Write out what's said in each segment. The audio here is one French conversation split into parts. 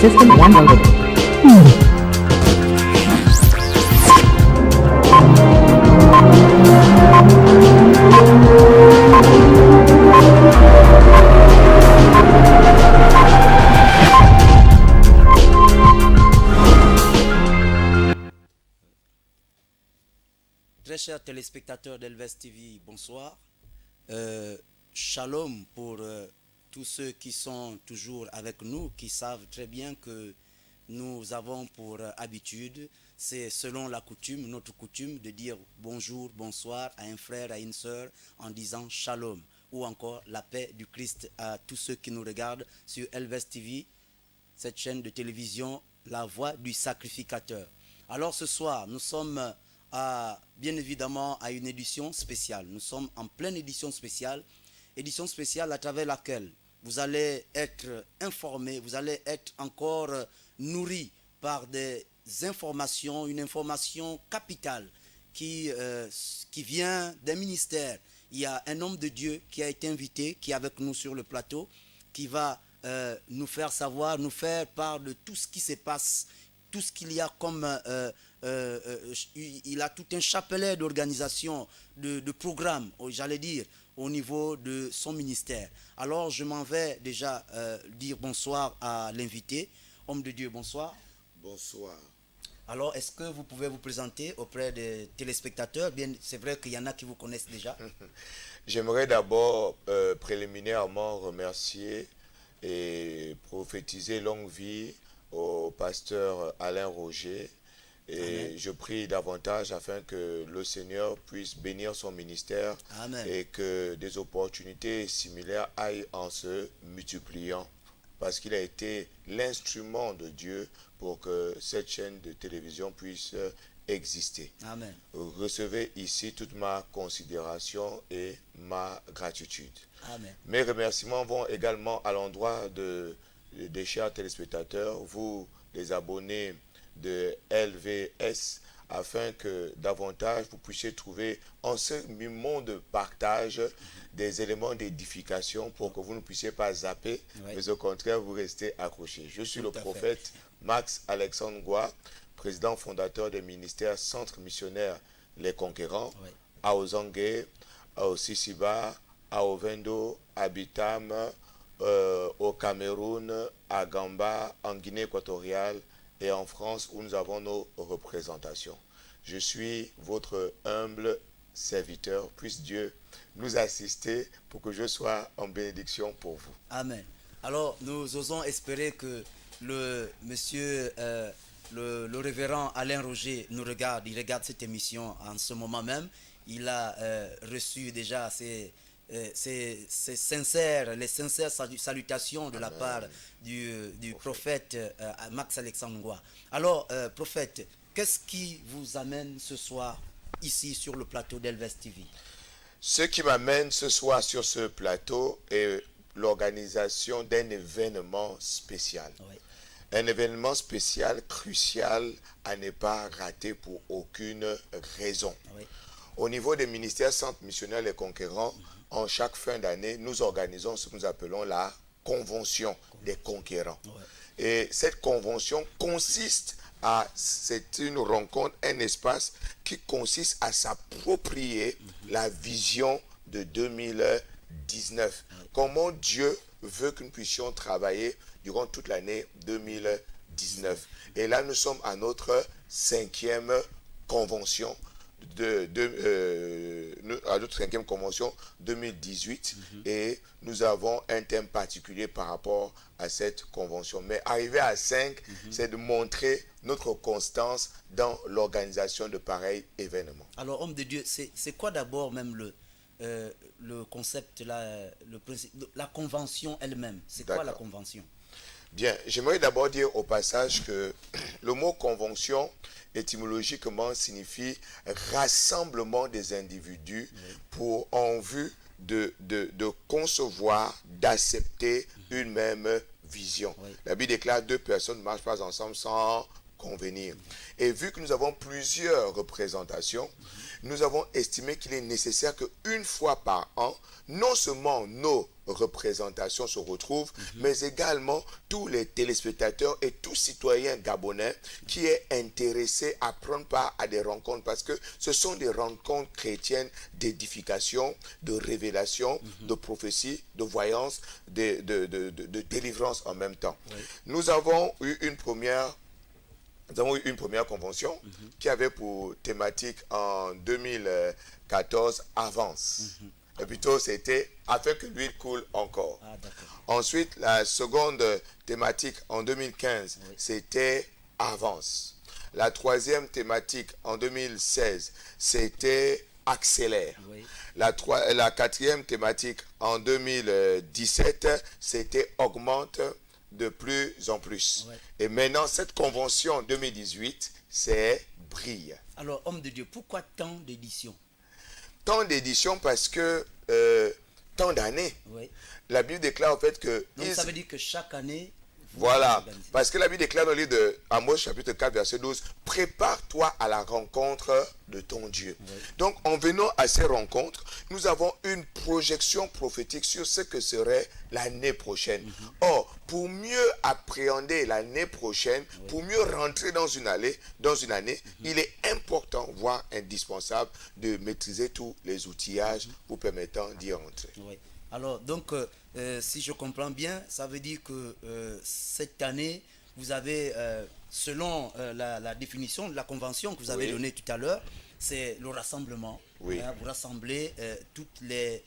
System downloaded. Très chers téléspectateurs d'Elves TV, bonsoir. Shalom pour tous ceux qui sont toujours avec nous, qui savent très bien que nous avons pour habitude, c'est selon la coutume, notre coutume, de dire bonjour, bonsoir à un frère, à une sœur en disant shalom, ou encore la paix du Christ à tous ceux qui nous regardent sur Elves TV, cette chaîne de télévision, la voix du sacrificateur. Alors ce soir, nous sommes bien évidemment à une édition spéciale. Nous sommes en pleine édition spéciale à travers laquelle vous allez être informés, vous allez être encore nourris par des informations, une information capitale qui vient d'un ministère. Il y a un homme de Dieu qui a été invité, qui est avec nous sur le plateau, qui va nous faire savoir, nous faire part de tout ce qui se passe, tout ce qu'il y a comme... il a tout un chapelet d'organisation, de programmes, j'allais dire, au niveau de son ministère. Alors, je m'en vais déjà dire bonsoir à l'invité. Homme de Dieu, bonsoir. Bonsoir. Alors, est-ce que vous pouvez vous présenter auprès des téléspectateurs? Bien, c'est vrai qu'il y en a qui vous connaissent déjà. J'aimerais d'abord préliminairement remercier et prophétiser longue vie au pasteur Alain Roger. Et Amen. Je prie davantage afin que le Seigneur puisse bénir son ministère. Amen. Et que des opportunités similaires aillent en se multipliant. Parce qu'il a été l'instrument de Dieu pour que cette chaîne de télévision puisse exister. Amen. Recevez ici toute ma considération et ma gratitude. Amen. Mes remerciements vont également à l'endroit des chers téléspectateurs, vous les abonnés de LVS, afin que davantage vous puissiez trouver en ce moment de partage des éléments d'édification pour que vous ne puissiez pas zapper, oui, mais au contraire vous restez accrochés. Je suis le prophète Max Alexandre Ngoua, président fondateur des ministères Centre missionnaire Les Conquérants, oui, à Ozangue, à Osisiba, à Ovendo, à Bitam, au Cameroun, à Gamba, en Guinée équatoriale et en France où nous avons nos représentations. Je suis votre humble serviteur. Puisse Dieu nous assister pour que je sois en bénédiction pour vous. Amen. Alors, nous osons espérer que le monsieur, le révérend Alain Roger nous regarde. Il regarde cette émission en ce moment même. Il a reçu déjà les sincères salutations de la part du prophète Max Alexandre Ngoua. Alors, prophète, qu'est-ce qui vous amène ce soir ici sur le plateau d'Elves TV? Ce qui m'amène ce soir sur ce plateau est l'organisation d'un événement spécial. Oui. Un événement spécial, crucial, à ne pas rater pour aucune raison. Oui. Au niveau des ministères Centre missionnaire Les Conquérants, en chaque fin d'année, nous organisons ce que nous appelons la Convention des Conquérants. Ouais. Et cette convention consiste c'est une rencontre, un espace qui consiste à s'approprier la vision de 2019. Ouais. Comment Dieu veut que nous puissions travailler durant toute l'année 2019. Et là, nous sommes à notre 5e convention. À notre 5e convention 2018 et nous avons un thème particulier par rapport à cette convention. Mais arriver à 5, c'est de montrer notre constance dans l'organisation de pareils événements. Alors, homme de Dieu, c'est quoi d'abord même le concept, le principe, la convention elle-même? C'est quoi la convention? Bien, j'aimerais d'abord dire au passage que le mot convention, étymologiquement, signifie rassemblement des individus en vue de concevoir, d'accepter une même vision. Oui. La Bible déclare 2 personnes ne marchent pas ensemble sans convenir. Et vu que nous avons plusieurs représentations, nous avons estimé qu'il est nécessaire qu'une fois par an, non seulement nos représentation se retrouve, mais également tous les téléspectateurs et tout citoyen gabonais qui est intéressé à prendre part à des rencontres, parce que ce sont des rencontres chrétiennes d'édification, de révélation, de prophétie, de voyance, de délivrance en même temps. Oui. Nous avons eu une première convention qui avait pour thématique en 2014 Avance. Et plutôt c'était afin que l'huile coule encore. Ah, d'accord. Ensuite, la seconde thématique en 2015, Oui. c'était Avance. La troisième thématique en 2016, c'était Accélère. Oui. La quatrième thématique en 2017, c'était Augmente de plus en plus. Ouais. Et maintenant, cette convention 2018, c'est Brille. Alors, homme de Dieu, pourquoi tant d'éditions? Tant d'éditions parce que tant d'années. Oui. La Bible déclare en fait que... Donc, ça veut dire que chaque année, vous Voilà, organisez. parce que la Bible déclare dans le livre de Amos chapitre 4 verset 12, prépare-toi à la rencontre de ton Dieu. Oui. Donc en venant à ces rencontres, nous avons une projection prophétique sur ce que serait l'année prochaine. Or, pour mieux appréhender l'année prochaine, pour mieux rentrer dans une année, il est important, voire indispensable, de maîtriser tous les outillages vous permettant d'y rentrer. Oui. Alors, donc, si je comprends bien, ça veut dire que cette année, vous avez, selon la définition de la convention que vous avez Oui. donnée tout à l'heure, c'est le rassemblement. Oui. Hein, vous rassemblez tous les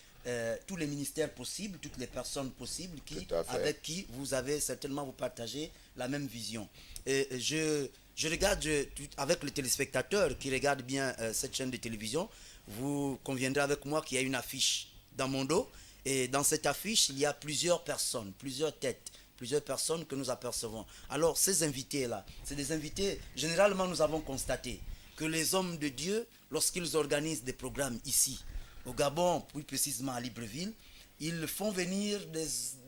ministères possibles, toutes les personnes possibles Tout à fait. avec qui vous avez certainement vous partagez la même vision. Et je regarde avec les téléspectateurs qui regardent bien cette chaîne de télévision, vous conviendrez avec moi qu'il y a une affiche dans mon dos. Et dans cette affiche, il y a plusieurs personnes, plusieurs têtes, plusieurs personnes que nous apercevons. Alors, ces invités-là, c'est des invités, généralement nous avons constaté que les hommes de Dieu, lorsqu'ils organisent des programmes ici, au Gabon, plus précisément à Libreville, ils font venir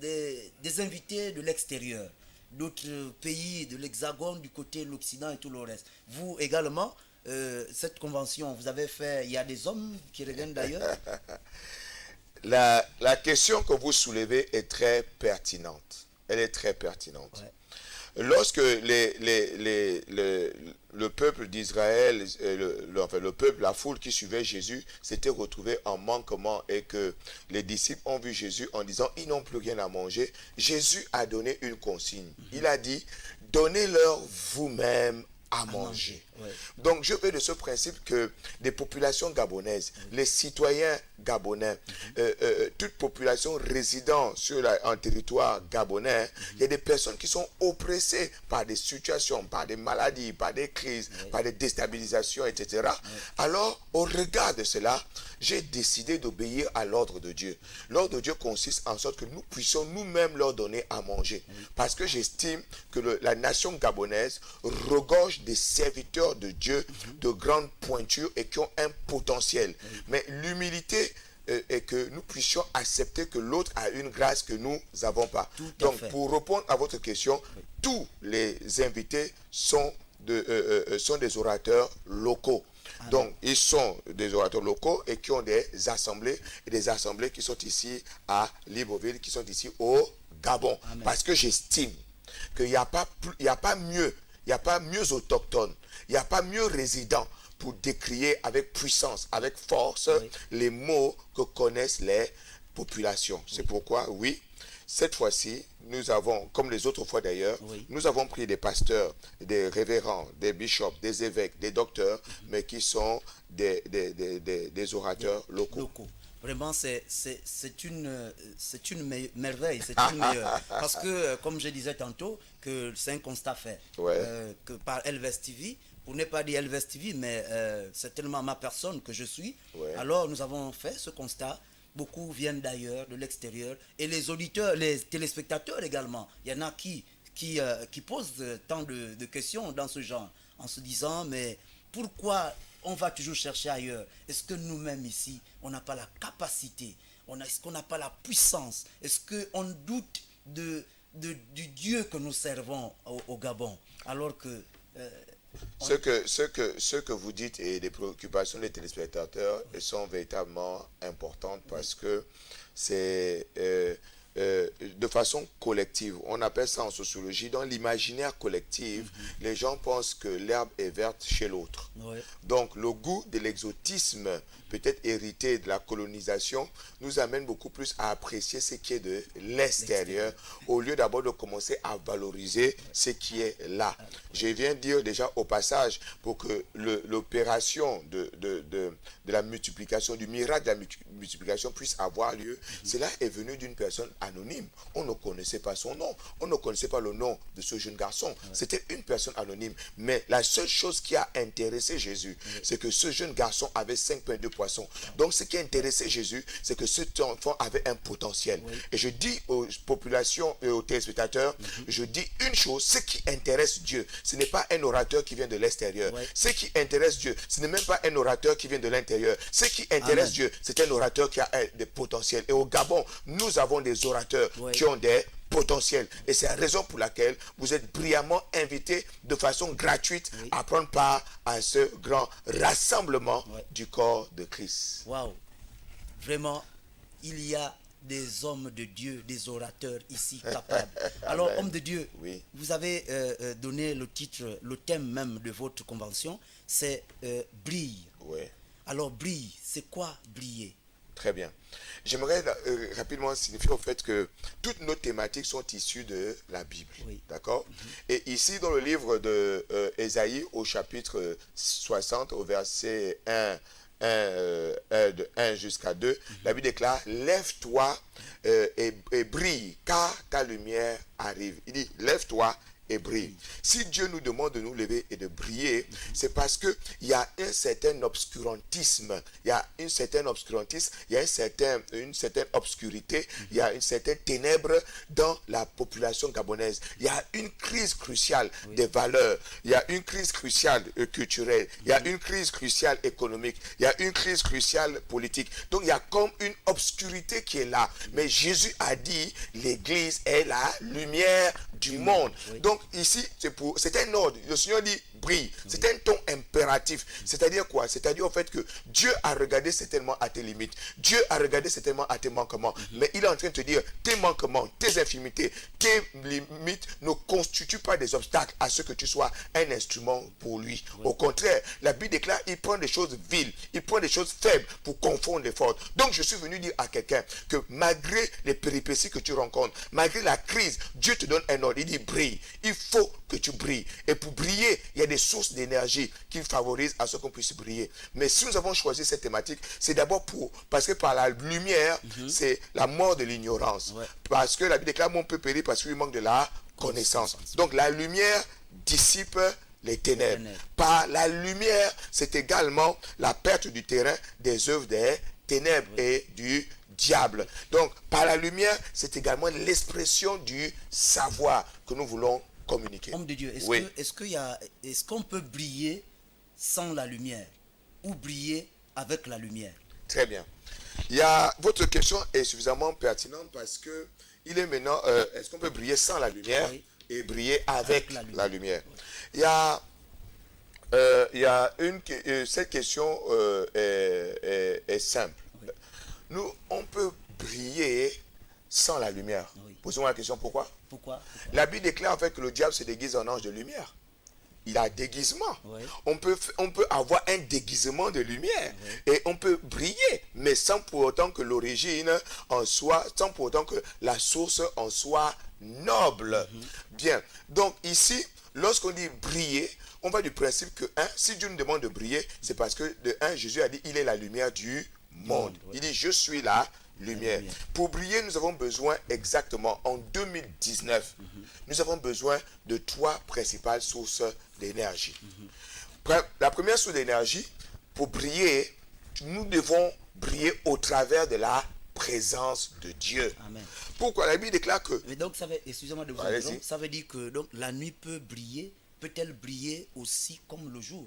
des invités de l'extérieur, d'autres pays, de l'Hexagone, du côté de l'Occident et tout le reste. Vous également, cette convention, vous avez fait, il y a des hommes qui reviennent d'ailleurs. La question que vous soulevez est très pertinente. Elle est très pertinente. Ouais. Lorsque le peuple d'Israël, le peuple, la foule qui suivait Jésus, s'était retrouvé en manquement et que les disciples ont vu Jésus en disant ils n'ont plus rien à manger, Jésus a donné une consigne. Il a dit donnez-leur vous-même à manger. Ouais. Donc je vais de ce principe que les populations gabonaises, les citoyens gabonais, toute population résidant sur un territoire gabonais, il y a des personnes qui sont oppressées par des situations, par des maladies, par des crises, par des déstabilisations, etc. Alors, au regard de cela, j'ai décidé d'obéir à l'ordre de Dieu. L'ordre de Dieu consiste en sorte que nous puissions nous-mêmes leur donner à manger. Parce que j'estime que la nation gabonaise regorge des serviteurs de Dieu de grande pointure et qui ont un potentiel. Mais l'humilité est que nous puissions accepter que l'autre a une grâce que nous n'avons pas. Donc, pour répondre à votre question, tous les invités sont des orateurs locaux. Donc, ils sont des orateurs locaux et qui ont des assemblées, et des assemblées qui sont ici à Libreville, qui sont ici au Gabon. Amen. Parce que j'estime qu'il n'y a pas mieux autochtone, il n'y a pas mieux résident pour décrier avec puissance, avec force, les mots que connaissent les populations. C'est pourquoi, oui, cette fois-ci, nous avons, comme les autres fois d'ailleurs, nous avons pris des pasteurs, des révérends, des bishops, des évêques, des docteurs, mais qui sont des orateurs locaux. Vraiment, c'est une merveille, c'est une meilleure. Parce que, comme je disais tantôt, que c'est un constat fait. Que par Elves TV, pour ne pas dire Elves TV, mais c'est tellement ma personne que je suis. Alors, nous avons fait ce constat. Beaucoup viennent d'ailleurs, de l'extérieur. Et les auditeurs, les téléspectateurs également. Il y en a qui posent tant de questions dans ce genre, en se disant, mais pourquoi on va toujours chercher ailleurs? Est-ce que nous-mêmes ici, on n'a pas la capacité? Est-ce qu'on n'a pas la puissance? Est-ce qu'on doute du Dieu que nous servons au Gabon? Alors que Ce que vous dites et les préoccupations des téléspectateurs sont véritablement importantes parce que c'est de façon collective. On appelle ça en sociologie, dans l'imaginaire collectif, les gens pensent que l'herbe est verte chez l'autre. Ouais. Donc le goût de l'exotisme, peut-être hérité de la colonisation, nous amène beaucoup plus à apprécier ce qui est de l'extérieur, au lieu d'abord de commencer à valoriser ce qui est là. Je viens dire déjà au passage, pour que l'opération de la multiplication, du miracle de la multiplication puisse avoir lieu, cela est venu d'une personne anonyme. On ne connaissait pas son nom, on ne connaissait pas le nom de ce jeune garçon. C'était une personne anonyme. Mais la seule chose qui a intéressé Jésus, c'est que ce jeune garçon avait 5 pains de poisson. Donc ce qui a intéressé Jésus, c'est que cet enfant avait un potentiel. Et je dis aux populations et aux téléspectateurs, je dis une chose, ce qui intéresse Dieu, ce n'est pas un orateur qui vient de l'extérieur. Ce qui intéresse Dieu, ce n'est même pas un orateur qui vient de l'intérieur. Ce qui intéresse Dieu, c'est un orateur qui a des potentiels. Et au Gabon, nous avons des orateurs qui ont des potentiels. Et c'est la raison pour laquelle vous êtes brillamment invités de façon gratuite à prendre part à ce grand rassemblement du corps de Christ. Waouh! Vraiment, il y a des hommes de Dieu, des orateurs ici capables. Alors, homme de Dieu, vous avez donné le titre, le thème même de votre convention, c'est brille. Alors, brille, c'est quoi briller? Très bien. J'aimerais rapidement signifier au fait que toutes nos thématiques sont issues de la Bible. D'accord? Et ici, dans le livre de Ésaïe, au chapitre 60, au verset 1 jusqu'à 2, la Bible déclare, lève-toi et brille, car ta lumière arrive. Il dit, lève-toi et brille. Si Dieu nous demande de nous lever et de briller, c'est parce que il y a un certain obscurantisme, il y a une certaine obscurantisme, il y a une certaine obscurité, il y a une certaine ténèbre dans la population gabonaise. Il y a une crise cruciale des valeurs, il y a une crise cruciale culturelle, il y a une crise cruciale économique, il y a une crise cruciale politique. Donc il y a comme une obscurité qui est là. Mais Jésus a dit, l'Église est la lumière du monde. Donc ici, c'est un ordre. Le Seigneur dit brille. C'est un ton impératif. C'est-à-dire quoi? C'est-à-dire au fait que Dieu a regardé certainement à tes limites. Dieu a regardé certainement à tes manquements. Mais il est en train de te dire, tes manquements, tes infimités, tes limites ne constituent pas des obstacles à ce que tu sois un instrument pour lui. Au contraire, la Bible déclare, il prend des choses viles, il prend des choses faibles pour confondre les fortes. Donc je suis venu dire à quelqu'un que malgré les péripéties que tu rencontres, malgré la crise, Dieu te donne un ordre. Il dit brille. Il faut que tu brilles. Et pour briller, il y a des sources d'énergie qui favorisent à ce qu'on puisse briller. Mais si nous avons choisi cette thématique, c'est d'abord parce que par la lumière, c'est la mort de l'ignorance. Parce que la Bible déclare, mon peuple périt parce qu'il manque de la connaissance. Donc la lumière dissipe les ténèbres. Par la lumière, c'est également la perte du terrain des œuvres des ténèbres et du diable. Donc, par la lumière, c'est également l'expression du savoir que nous voulons communiquer. Homme de Dieu, est-ce qu'on peut briller sans la lumière ou briller avec la lumière? Très bien. Votre question est suffisamment pertinente parce que il est maintenant, est-ce qu'on peut briller sans la lumière et briller avec la lumière? Cette question est simple. On peut briller sans la lumière. Posons-moi la question, pourquoi? La Bible déclare en fait que le diable se déguise en ange de lumière. Il a un déguisement. On peut avoir un déguisement de lumière et on peut briller, mais sans pour autant que l'origine en soit, sans pour autant que la source en soit noble. Bien. Donc ici, lorsqu'on dit briller, on va du principe que, si Dieu nous demande de briller, c'est parce que, Jésus a dit, il est la lumière du monde. Il dit, je suis la lumière. Pour briller, nous avons besoin exactement, en 2019, nous avons besoin de 3 principales sources d'énergie. La première source d'énergie, pour briller, nous devons briller au travers de la présence de Dieu. Amen. Pourquoi? La Bible déclare que... Mais donc, excusez-moi de vous interrompre, ça veut dire que donc, la nuit peut-elle briller aussi comme le jour?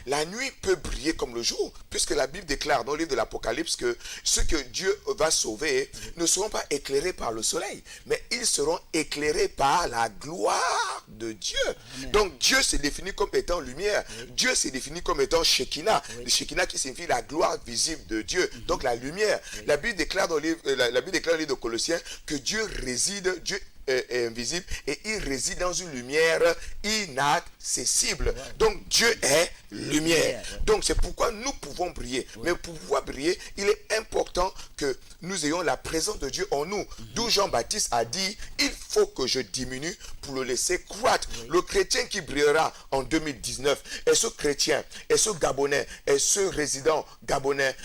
La nuit peut briller comme le jour, puisque la Bible déclare dans le livre de l'Apocalypse que ceux que Dieu va sauver ne seront pas éclairés par le soleil, mais ils seront éclairés par la gloire de Dieu. Amen. Donc Dieu se définit comme étant lumière. Oui. Dieu se définit comme étant Shekinah. Oui. Le Shekinah qui signifie la gloire visible de Dieu. Donc la lumière. Oui. La Bible déclare dans le livre, la Bible déclare dans le livre de Colossiens que Dieu réside, Dieu est invisible et il réside dans une lumière inaccessible. Ouais. Donc Dieu est lumière. Ouais. Donc c'est pourquoi nous pouvons briller. Oui. Mais pour pouvoir briller, il est important que nous ayons la présence de Dieu en nous. D'où Jean-Baptiste a dit, il faut que je diminue pour le laisser croître. Oui. Le chrétien qui brillera en 2019 est ce chrétien, est ce Gabonais, est ce résident gabonais,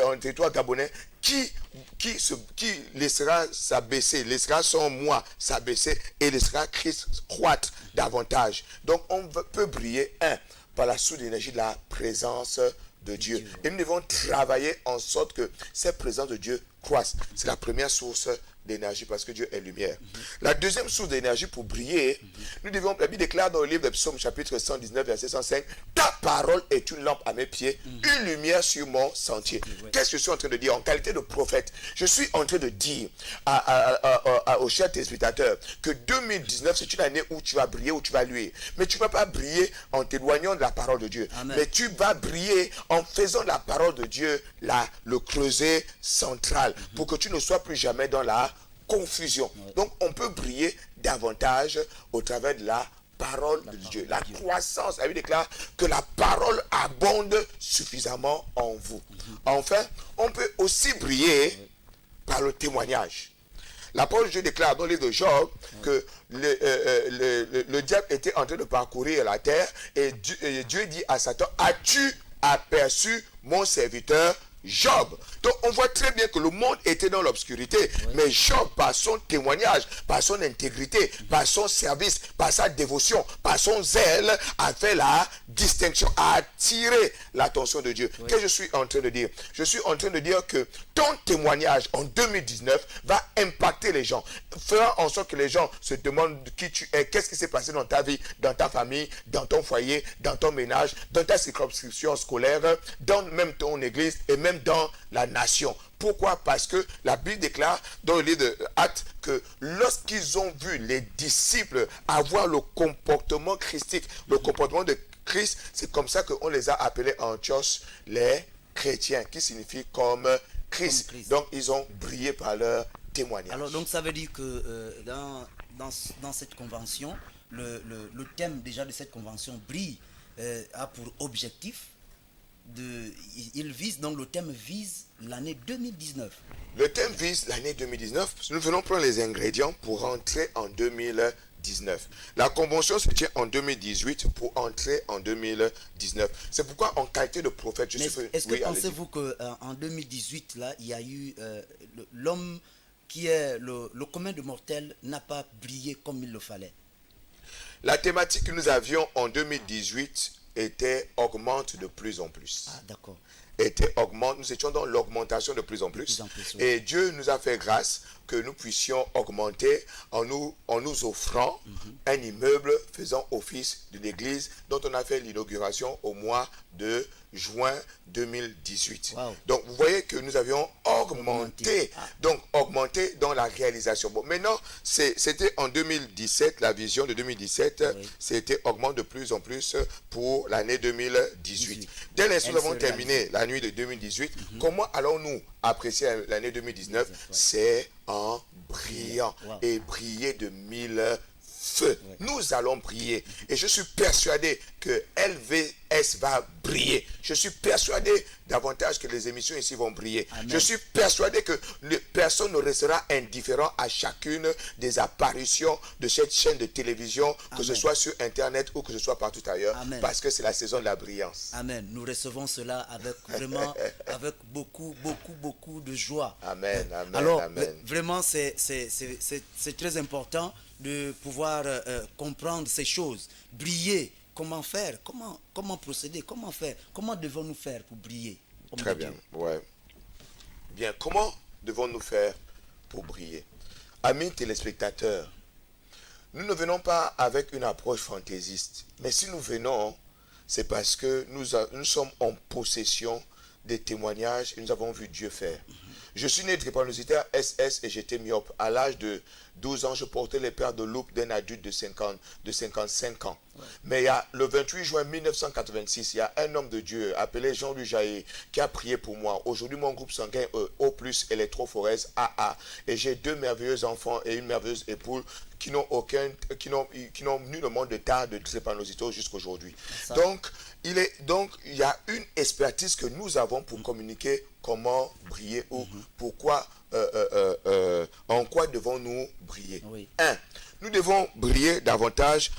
en territoire gabonais, qui laissera s'abaisser, laissera son moi s'abaisser et laissera Christ croître davantage. Donc on peut briller, par la source d'énergie de la présence de Dieu. Et nous devons travailler en sorte que cette présence de Dieu croisse. C'est la première source d'énergie parce que Dieu est lumière. La deuxième source d'énergie pour briller, nous devons, la Bible déclare dans le livre de Psaume chapitre 119 verset 105, ta parole est une lampe à mes pieds, une lumière sur mon sentier. Qu'est-ce que je suis en train de dire en qualité de prophète? Je suis en train de dire aux chers téléspectateurs que 2019 c'est une année où tu vas briller, où tu vas luire. Mais tu ne vas pas briller en t'éloignant de la parole de Dieu. Amen. Mais tu vas briller en faisant de la parole de Dieu le creuset central pour que tu ne sois plus jamais dans la confusion. Donc on peut briller davantage au travers de la parole de Dieu. La croissance, la Bible déclare que la parole abonde suffisamment en vous. Enfin, on peut aussi briller par le témoignage. La parole de Dieu déclare dans le livre de Job que le diable était en train de parcourir la terre et Dieu dit à Satan, as-tu aperçu mon serviteur Job? Donc on voit très bien que le monde était dans l'obscurité, mais Job, par son témoignage, par son intégrité, par son service, par sa dévotion, par son zèle, a fait la distinction, a attiré l'attention de Dieu. Qu'est-ce que je suis en train de dire? Je suis en train de dire que ton témoignage en 2019 va impacter les gens, fera en sorte que les gens se demandent qui tu es, qu'est-ce qui s'est passé dans ta vie, dans ta famille, dans ton foyer, dans ton ménage, dans ta circonscription scolaire, dans même ton église et même dans la nation. Pourquoi? Parce que la Bible déclare dans le livre de Actes que lorsqu'ils ont vu les disciples avoir le comportement christique, le comportement de Christ, c'est comme ça qu'on les a appelés en Antioche les chrétiens, qui signifie comme Christ. Donc ils ont brillé par leur témoignage. Alors donc ça veut dire que dans cette convention, le thème déjà de cette convention brille, a pour objectif le thème vise l'année 2019. Le thème vise l'année 2019. Nous venons prendre les ingrédients pour rentrer en 2019. La convention se tient en 2018 pour entrer en 2019. C'est pourquoi en qualité de prophète, est-ce que pensez-vous qu'en 2018, là, il y a eu l'homme qui est le commun de mortels n'a pas brillé comme il le fallait? La thématique que nous avions en 2018 était augmente de plus en plus. Ah, d'accord. Nous étions dans l'augmentation de plus en plus. Oui. Et Dieu nous a fait grâce que nous puissions augmenter en nous offrant un immeuble faisant office de l'église dont on a fait l'inauguration au mois de juin 2018. Wow. Donc vous voyez que nous avions augmenté. Donc augmenté dans la réalisation. Bon, maintenant, c'était en 2017, la vision de 2017, c'était augmente de plus en plus pour l'année 2018. Dès l'instant nous avons terminé la nuit de 2018, comment allons-nous apprécier l'année 2019? C'est en brillant et briller de 1000 feux. Nous allons briller et je suis persuadé que LVS va briller. Je suis persuadé davantage que les émissions ici vont briller. Amen. Je suis persuadé que personne ne restera indifférent à chacune des apparitions de cette chaîne de télévision, que ce soit sur internet ou que ce soit partout ailleurs. Amen. Parce que c'est la saison de la brillance. Amen. Nous recevons cela avec vraiment avec beaucoup de joie. Amen. Amen. Alors amen. Vraiment c'est très important de pouvoir comprendre ces choses, briller. Comment faire, comment procéder, comment faire, comment devons-nous faire pour briller? Très bien, ouais. Bien, comment devons-nous faire pour briller? Amis téléspectateurs, nous ne venons pas avec une approche fantaisiste, mais si nous venons, c'est parce que nous sommes en possession des témoignages et nous avons vu Dieu faire. Je suis né drépanocytaire SS et j'étais myope. À l'âge de 12 ans, je portais les paires de loupe d'un adulte de 55 ans. Mais il y a le 28 juin 1986, il y a un homme de Dieu appelé Jean-Louis Jaillet qui a prié pour moi. Aujourd'hui, mon groupe sanguin O+, électrophorèse AA. Et j'ai 2 merveilleux enfants et une merveilleuse épouse qui n'ont nullement de tas de drépanocytose jusqu'aujourd'hui. Donc, il y a une expertise que nous avons pour communiquer comment briller ou pourquoi, en quoi devons-nous briller. Oui. 1. Nous devons briller davantage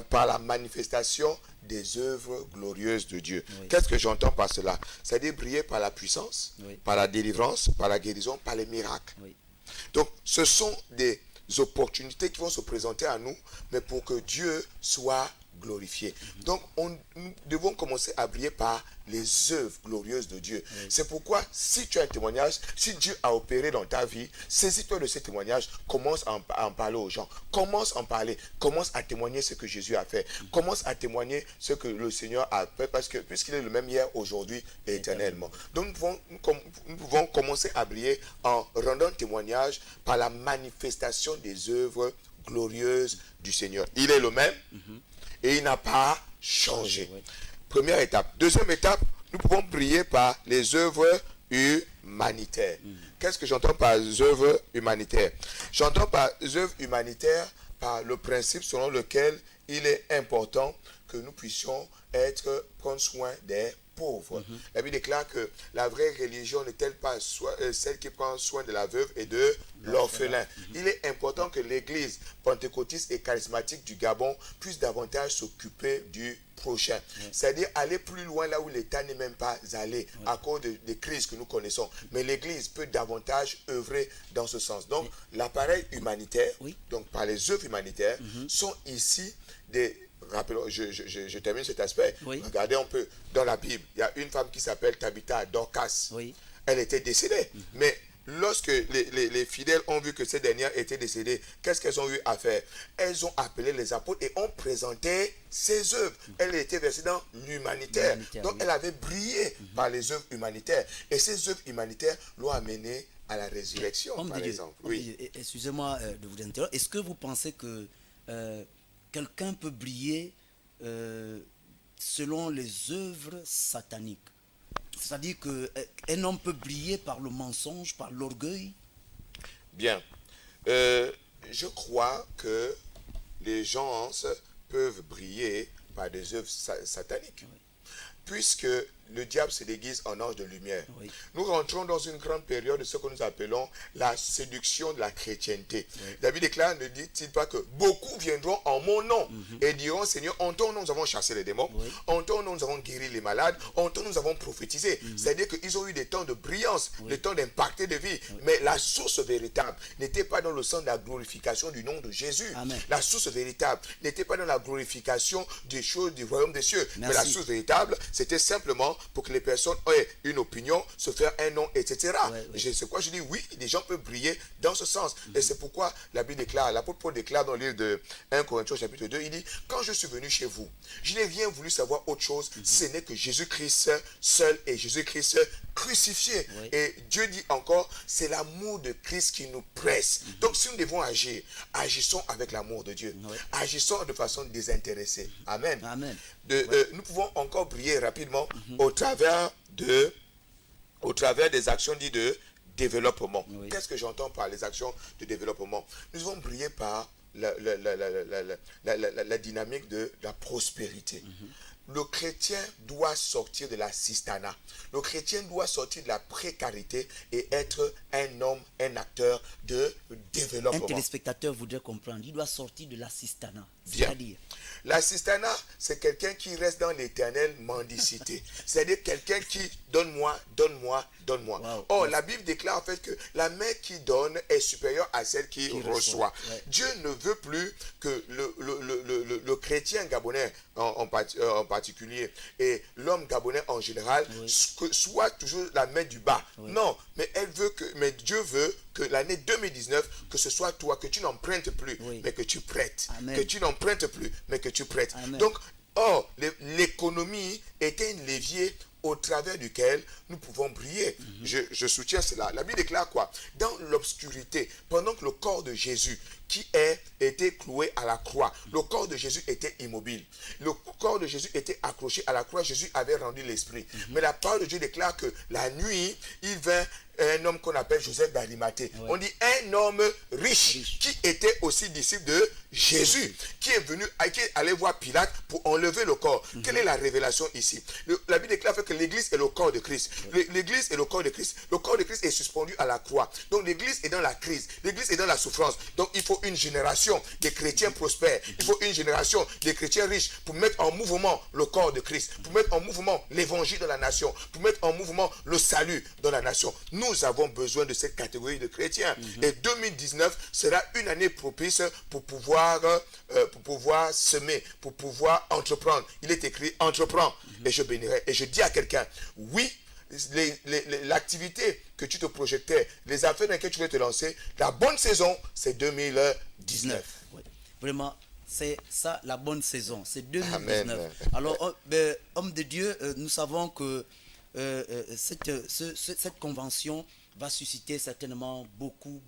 par la manifestation des œuvres glorieuses de Dieu. Oui. Qu'est-ce que j'entends par cela? C'est-à-dire briller par la puissance, Oui. par la délivrance, par la guérison, par les miracles. Oui. Donc, ce sont des opportunités qui vont se présenter à nous, mais pour que Dieu soit glorifié. Donc, nous devons commencer à briller par les œuvres glorieuses de Dieu. Oui. C'est pourquoi, si tu as un témoignage, si Dieu a opéré dans ta vie, saisis-toi de ces témoignages, commence à en parler aux gens. Commence à en parler. Commence à témoigner ce que Jésus a fait. Commence à témoigner ce que le Seigneur a fait, parce que puisqu'il est le même hier, aujourd'hui et éternellement. Donc, nous pouvons commencer à briller en rendant témoignage par la manifestation des œuvres glorieuses du Seigneur. Il est le même. Et il n'a pas changé. Oui. Première étape. Deuxième étape, nous pouvons prier par les œuvres humanitaires. Qu'est-ce que j'entends par œuvres humanitaires? J'entends par œuvres humanitaires par le principe selon lequel il est important que nous puissions prendre soin des pauvres. La Bible déclare que la vraie religion n'est-elle pas celle qui prend soin de la veuve et de l'orphelin. Il est important que l'église pentecôtiste et charismatique du Gabon puisse davantage s'occuper du prochain. C'est-à-dire aller plus loin là où l'État n'est même pas allé à cause des crises que nous connaissons. Mais l'église peut davantage œuvrer dans ce sens. Donc l'appareil humanitaire, donc par les œuvres humanitaires, sont ici des... Rappelons, je termine cet aspect. Oui. Regardez un peu dans la Bible. Il y a une femme qui s'appelle Tabitha, Dorcas. Oui. Elle était décédée. Mais lorsque les fidèles ont vu que cette dernière était décédée, qu'est-ce qu'elles ont eu à faire? Elles ont appelé les apôtres et ont présenté ses œuvres. Elle était versée dans l'humanitaire. Donc elle avait brillé par les œuvres humanitaires. Et ces œuvres humanitaires l'ont amenée à la résurrection, par exemple. Oui. Excusez-moi de vous interrompre. Est-ce que vous pensez que quelqu'un peut briller selon les œuvres sataniques? C'est-à-dire qu'un homme peut briller par le mensonge, par l'orgueil? Bien. Je crois que les gens peuvent briller par des œuvres sataniques. Oui. Puisque le diable se déguise en ange de lumière. Oui. Nous rentrons dans une grande période de ce que nous appelons la séduction de la chrétienté. Oui. David déclare, ne dit-il pas que beaucoup viendront en mon nom et diront, Seigneur, en ton nom nous avons chassé les démons, en ton nom nous avons guéri les malades, en ton nom nous avons prophétisé. C'est-à-dire qu'ils ont eu des temps de brillance, des temps d'impacter de vie. Mais la source véritable n'était pas dans le sens de la glorification du nom de Jésus. Amen. La source véritable n'était pas dans la glorification des choses du royaume des cieux. Merci. Mais la source véritable, c'était simplement pour que les personnes aient une opinion, se faire un nom, etc. C'est quoi je dis, oui, les gens peuvent briller dans ce sens. Et c'est pourquoi la Bible déclare, l'apôtre Paul déclare dans le livre de 1 Corinthiens chapitre 2, il dit, quand je suis venu chez vous, je n'ai rien voulu savoir autre chose, ce n'est que Jésus-Christ seul et Jésus-Christ crucifié. Et Dieu dit encore, c'est l'amour de Christ qui nous presse. Donc si nous devons agir, agissons avec l'amour de Dieu. Agissons de façon désintéressée. Amen. Amen. Nous pouvons encore briller rapidement au travers des actions dites de développement. Qu'est-ce que j'entends par les actions de développement? Nous devons briller par la dynamique de la prospérité. Le chrétien doit sortir de la cistana. Le chrétien doit sortir de la précarité et être un homme, un acteur de développement. Un téléspectateur voudrait comprendre. Il doit sortir de la cistana. Bien. C'est-à-dire, la cistana, c'est quelqu'un qui reste dans l'éternelle mendicité. C'est-à-dire quelqu'un qui donne-moi, donne-moi, donne-moi. Wow. Or, la Bible déclare en fait que la main qui donne est supérieure à celle qui reçoit. Dieu ne veut plus que le chrétien gabonais en particulier et l'homme gabonais en général soit toujours la main du bas. Non, mais Dieu veut que l'année 2019, que ce soit toi, que tu n'empruntes plus, mais que tu prêtes. Amen. Que tu n'empruntes plus, mais que tu prêtes. Amen. Donc, l'économie était un levier au travers duquel nous pouvons briller. Je soutiens cela. La Bible déclare quoi? Dans l'obscurité, pendant que le corps de Jésus qui était cloué à la croix, le corps de Jésus était immobile. Le corps de Jésus était accroché à la croix. Jésus avait rendu l'esprit. Mais la parole de Dieu déclare que la nuit, il vint un homme qu'on appelle Joseph d'Arimathée. Ouais. On dit un homme riche qui était aussi disciple de Jésus, qui est venu, qui est allé voir Pilate pour enlever le corps. Quelle est la révélation ici? La Bible déclare que l'église est le corps de Christ. L'église est le corps de Christ. Le corps de Christ est suspendu à la croix. Donc l'église est dans la crise. L'église est dans la souffrance. Donc il faut une génération de chrétiens prospères. Il faut une génération de chrétiens riches pour mettre en mouvement le corps de Christ, pour mettre en mouvement l'évangile dans la nation, pour mettre en mouvement le salut dans la nation. Nous avons besoin de cette catégorie de chrétiens. Et 2019 sera une année propice pour pouvoir semer, pour pouvoir entreprendre. Il est écrit entreprends et je bénirai. Et je dis à quelqu'un, oui, l'activité que tu te projetais, les affaires dans lesquelles tu veux te lancer, la bonne saison, c'est 2019. Oui. Vraiment, c'est ça la bonne saison, c'est 2019. Amen. Alors, homme de Dieu, nous savons que cette convention va susciter certainement beaucoup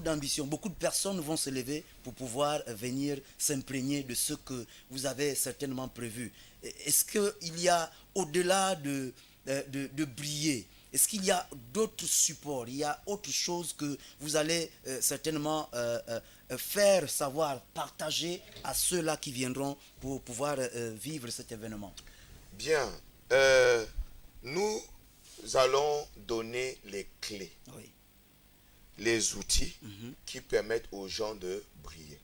d'ambition. Beaucoup de personnes vont se lever pour pouvoir venir s'imprégner de ce que vous avez certainement prévu. Est-ce qu'il y a, au-delà de briller, est-ce qu'il y a d'autres supports, il y a autre chose que vous allez certainement faire savoir, partager à ceux-là qui viendront pour pouvoir vivre cet événement? Bien. Nous allons donner les clés, Oui. les outils qui permettent aux gens de briller.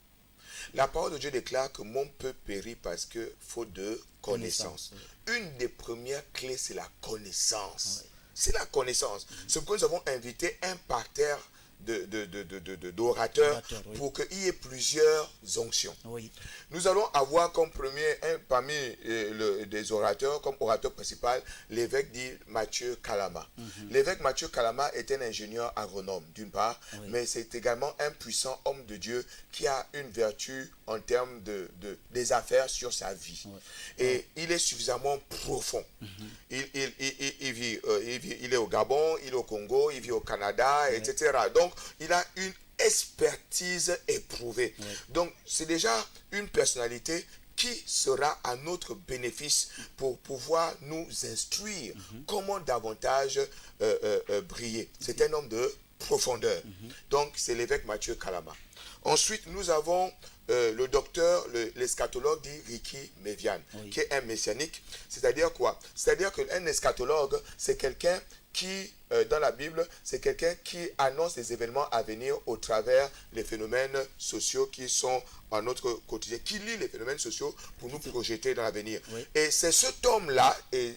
La parole de Dieu déclare que mon peuple périt parce que faute de connaissance. Une des premières clés, c'est la connaissance. Oui. C'est la connaissance. C'est pourquoi nous avons invité un parterre d'orateurs Oui. pour qu'il y ait plusieurs onctions. Oui. Nous allons avoir comme premier, parmi des orateurs, comme orateur principal, l'évêque dit Mathieu Kalama. L'évêque Mathieu Kalama est un ingénieur agronome, d'une part, mais c'est également un puissant homme de Dieu qui a une vertu en termes des affaires sur sa vie. Et il est suffisamment profond. Il est au Gabon, il est au Congo, il vit au Canada, etc. Donc, il a une expertise éprouvée. Donc, c'est déjà une personnalité qui sera à notre bénéfice pour pouvoir nous instruire comment davantage briller. C'est un homme de profondeur. Donc, c'est l'évêque Mathieu Kalama. Ensuite, nous avons le docteur, l'eschatologue dit Ricky Mévian, qui est un messianique. C'est-à-dire quoi? C'est-à-dire qu'un eschatologue, c'est quelqu'un qui, dans la Bible, c'est quelqu'un qui annonce les événements à venir au travers des phénomènes sociaux qui sont en notre quotidien, qui lit les phénomènes sociaux pour nous projeter dans l'avenir. Et c'est cet homme-là, et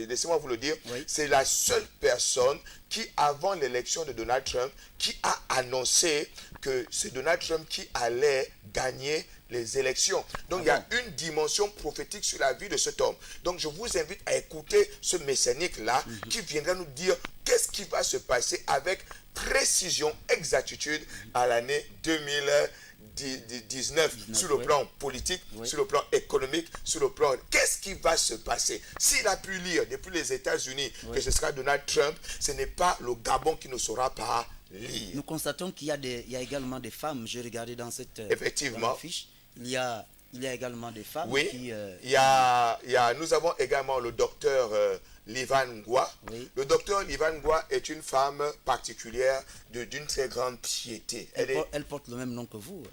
laissez-moi vous le dire, c'est la seule personne qui, avant l'élection de Donald Trump, qui a annoncé que c'est Donald Trump qui allait gagner les élections. Donc il y a une dimension prophétique sur la vie de cet homme. Donc je vous invite à écouter ce messianique-là qui viendra nous dire qu'est-ce qui va se passer avec précision, exactitude à l'année 2019 sur le plan politique, sur le plan économique, sur le plan... Qu'est-ce qui va se passer? S'il a pu lire depuis les États-Unis que ce sera Donald Trump, ce n'est pas le Gabon qui ne saura pas lire. Nous constatons qu'il y a également des femmes. J'ai regardé dans cette Effectivement. fiche. Il y a également des femmes qui... Nous avons également le docteur Livan Ngwa. Le docteur Livan Ngwa est une femme particulière d'une très grande piété. Elle porte le même nom que vous.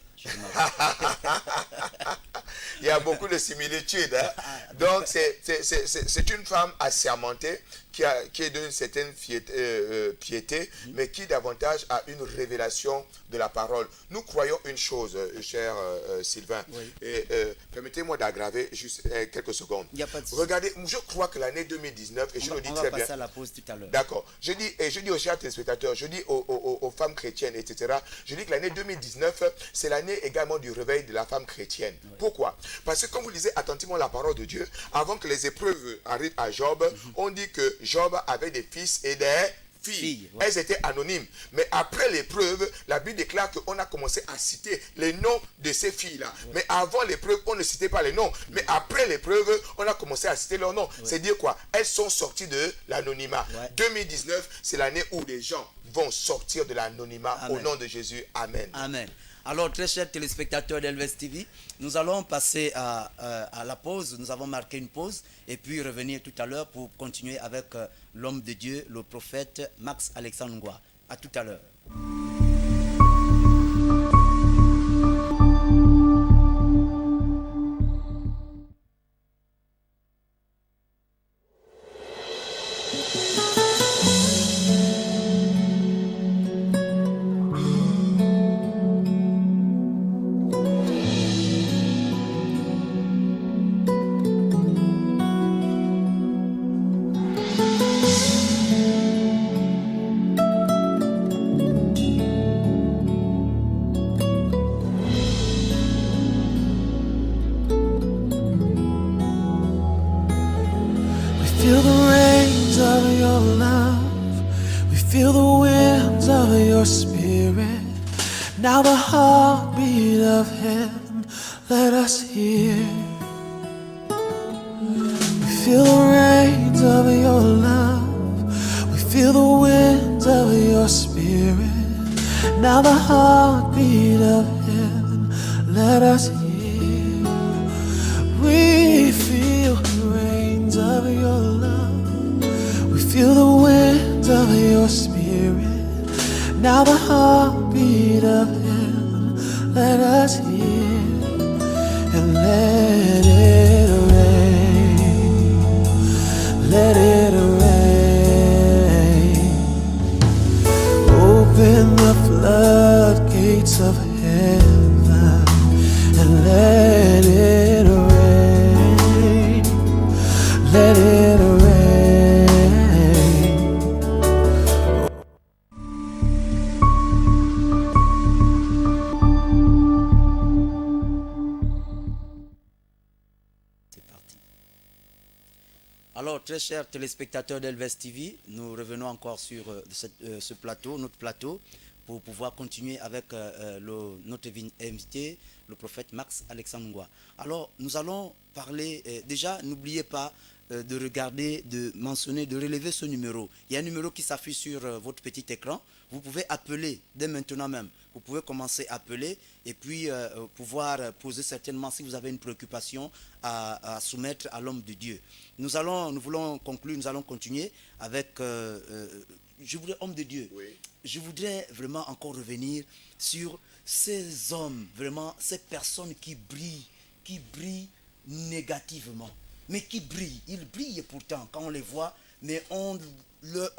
Il y a beaucoup de similitudes. Hein? Donc, c'est une femme assermentée qui est d'une certaine piété, mais qui davantage a une révélation de la parole. Nous croyons une chose, cher Sylvain, et permettez-moi d'aggraver juste quelques secondes. Il n'y a pas de souci. Regardez, je crois que l'année 2019, et je le dis très bien. On va passer à la pause tout à l'heure. D'accord. Je dis aux chers téléspectateurs, je dis aux femmes chrétiennes, etc., je dis que l'année 2019, c'est l'année également du réveil de la femme chrétienne. Pourquoi? Parce que comme vous lisez attentivement la parole de Dieu, avant que les épreuves arrivent à Job, on dit que Job avait des fils et des filles. Ouais. Elles étaient anonymes. Mais après l'épreuve, la Bible déclare qu'on a commencé à citer les noms de ces filles-là. Ouais. Mais avant l'épreuve, on ne citait pas les noms. Mais après l'épreuve, on a commencé à citer leurs noms. Ouais. C'est dire quoi? Elles sont sorties de l'anonymat. Ouais. 2019, c'est l'année où les gens vont sortir de l'anonymat. Au nom de Jésus. Amen. Amen. Alors, très chers téléspectateurs d'Elves TV, nous allons passer à la pause. Nous avons marqué une pause et puis revenir tout à l'heure pour continuer avec l'homme de Dieu, le prophète Max Alexandre Ngwa. À tout à l'heure. Feel the rains of your love. We feel the winds of your spirit. Now the heartbeat of heaven, let us hear. We feel the rains of your love. We feel the winds of your spirit. Now the heartbeat of heaven, let us hear. We feel the rains of your love. We feel the winds of your spirit. Now the heartbeat of heaven, let us hear. And let it rain. Let it rain. Open the floodgates of heaven and let it rain. Let it rain. C'est parti. Alors, très chers téléspectateurs d'Elves TV, nous revenons encore sur ce plateau, notre plateau, pour pouvoir continuer avec notre invité, le prophète Max Alexandre Ngwa. Alors, nous allons parler, déjà, n'oubliez pas de regarder, de mentionner, de relever ce numéro. Il y a un numéro qui s'affiche sur votre petit écran. Vous pouvez appeler dès maintenant même. Vous pouvez commencer à appeler et puis pouvoir poser certainement, si vous avez une préoccupation, à soumettre à l'homme de Dieu. Nous voulons conclure, nous allons continuer avec, je voudrais, homme de Dieu, oui. Je voudrais vraiment encore revenir sur ces hommes, vraiment, ces personnes qui brillent négativement, mais qui brillent. Ils brillent pourtant quand on les voit, mais on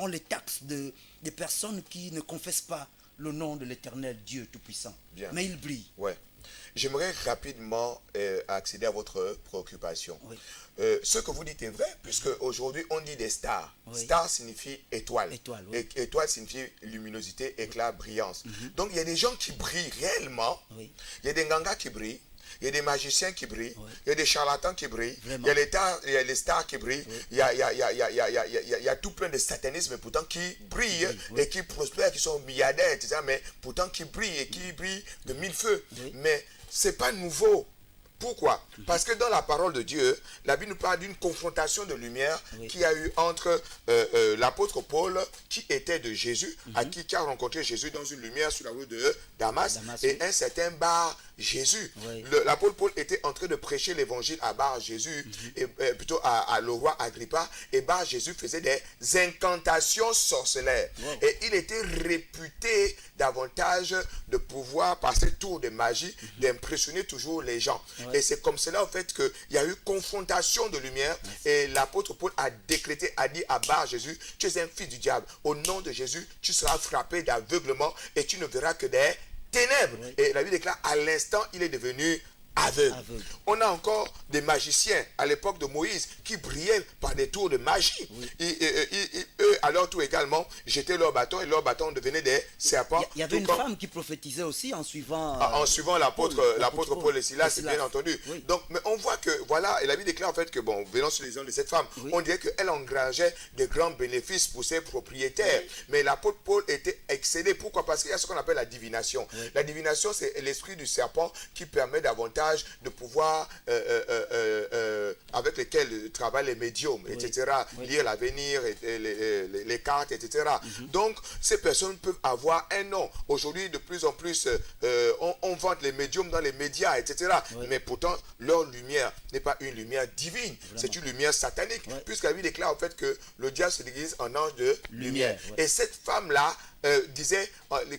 les taxe de personnes qui ne confessent pas le nom de l'Éternel Dieu Tout-Puissant. Bien. Mais ils brillent. Ouais. J'aimerais rapidement accéder à votre préoccupation. Oui. Ce que vous dites est vrai, puisque aujourd'hui on dit des stars. Oui. Star signifie étoile. Étoile, oui. Étoile signifie luminosité, éclat, brillance. Donc il y a des gens qui brillent réellement. Oui. Il y a des gangas qui brillent. Il y a des magiciens qui brillent, oui. Il y a des charlatans qui brillent, il y a les stars qui brillent, oui. il y a tout plein de satanisme pourtant qui brillent oui. Et qui prospèrent, qui sont milliardaires, etc., mais pourtant qui brillent et qui brillent de mille feux. Oui. Mais ce n'est pas nouveau. Pourquoi? Parce que dans la parole de Dieu, la Bible nous parle d'une confrontation de lumière oui. Qui a eu entre l'apôtre Paul, qui était de Jésus, qui a rencontré Jésus dans une lumière sur la rue de Damas et oui. Un certain Bar Jésus. Oui. L'apôtre Paul était en train de prêcher l'évangile à Bar Jésus, et plutôt à le roi Agrippa, et Bar Jésus faisait des incantations sorcellaires. Wow. Et il était réputé davantage de pouvoir, par ces tours de magie, d'impressionner toujours les gens. Oui. Et c'est comme cela, en fait, qu'il y a eu confrontation de lumière. Merci. Et l'apôtre Paul a décrété, a dit à Bar Jésus, tu es un fils du diable. Au nom de Jésus, tu seras frappé d'aveuglement et tu ne verras que des ténèbres. Oui. Et la Bible déclare, à l'instant, il est devenu aveugle. Aveugle. On a encore des magiciens à l'époque de Moïse qui brillaient par des tours de magie. Eux, à leur tour également, jetaient leur bâton et leur bâton devenait des serpents. Il y avait une femme qui prophétisait aussi en suivant... En suivant l'apôtre Paul et Silas, Silas. bien entendu. Oui. Donc, mais on voit que, voilà, et la Bible déclare en fait que, bon, venant sur les hommes de cette femme, Oui. on dirait qu'elle engrangeait de grands bénéfices pour ses propriétaires. Mais l'apôtre Paul était excellé. Pourquoi? Parce qu'il y a ce qu'on appelle la divination. La divination, c'est l'esprit du serpent qui permet davantage de pouvoir, avec lesquels travaillent les médiums, etc., lire l'avenir, les cartes, etc. Donc, ces personnes peuvent avoir un nom. Aujourd'hui, de plus en plus, on vante les médiums dans les médias, etc. Mais pourtant, leur lumière n'est pas une lumière divine. C'est une lumière satanique. Puisque la Bible déclare en fait que le diable se déguise en ange de lumière. Et cette femme-là disait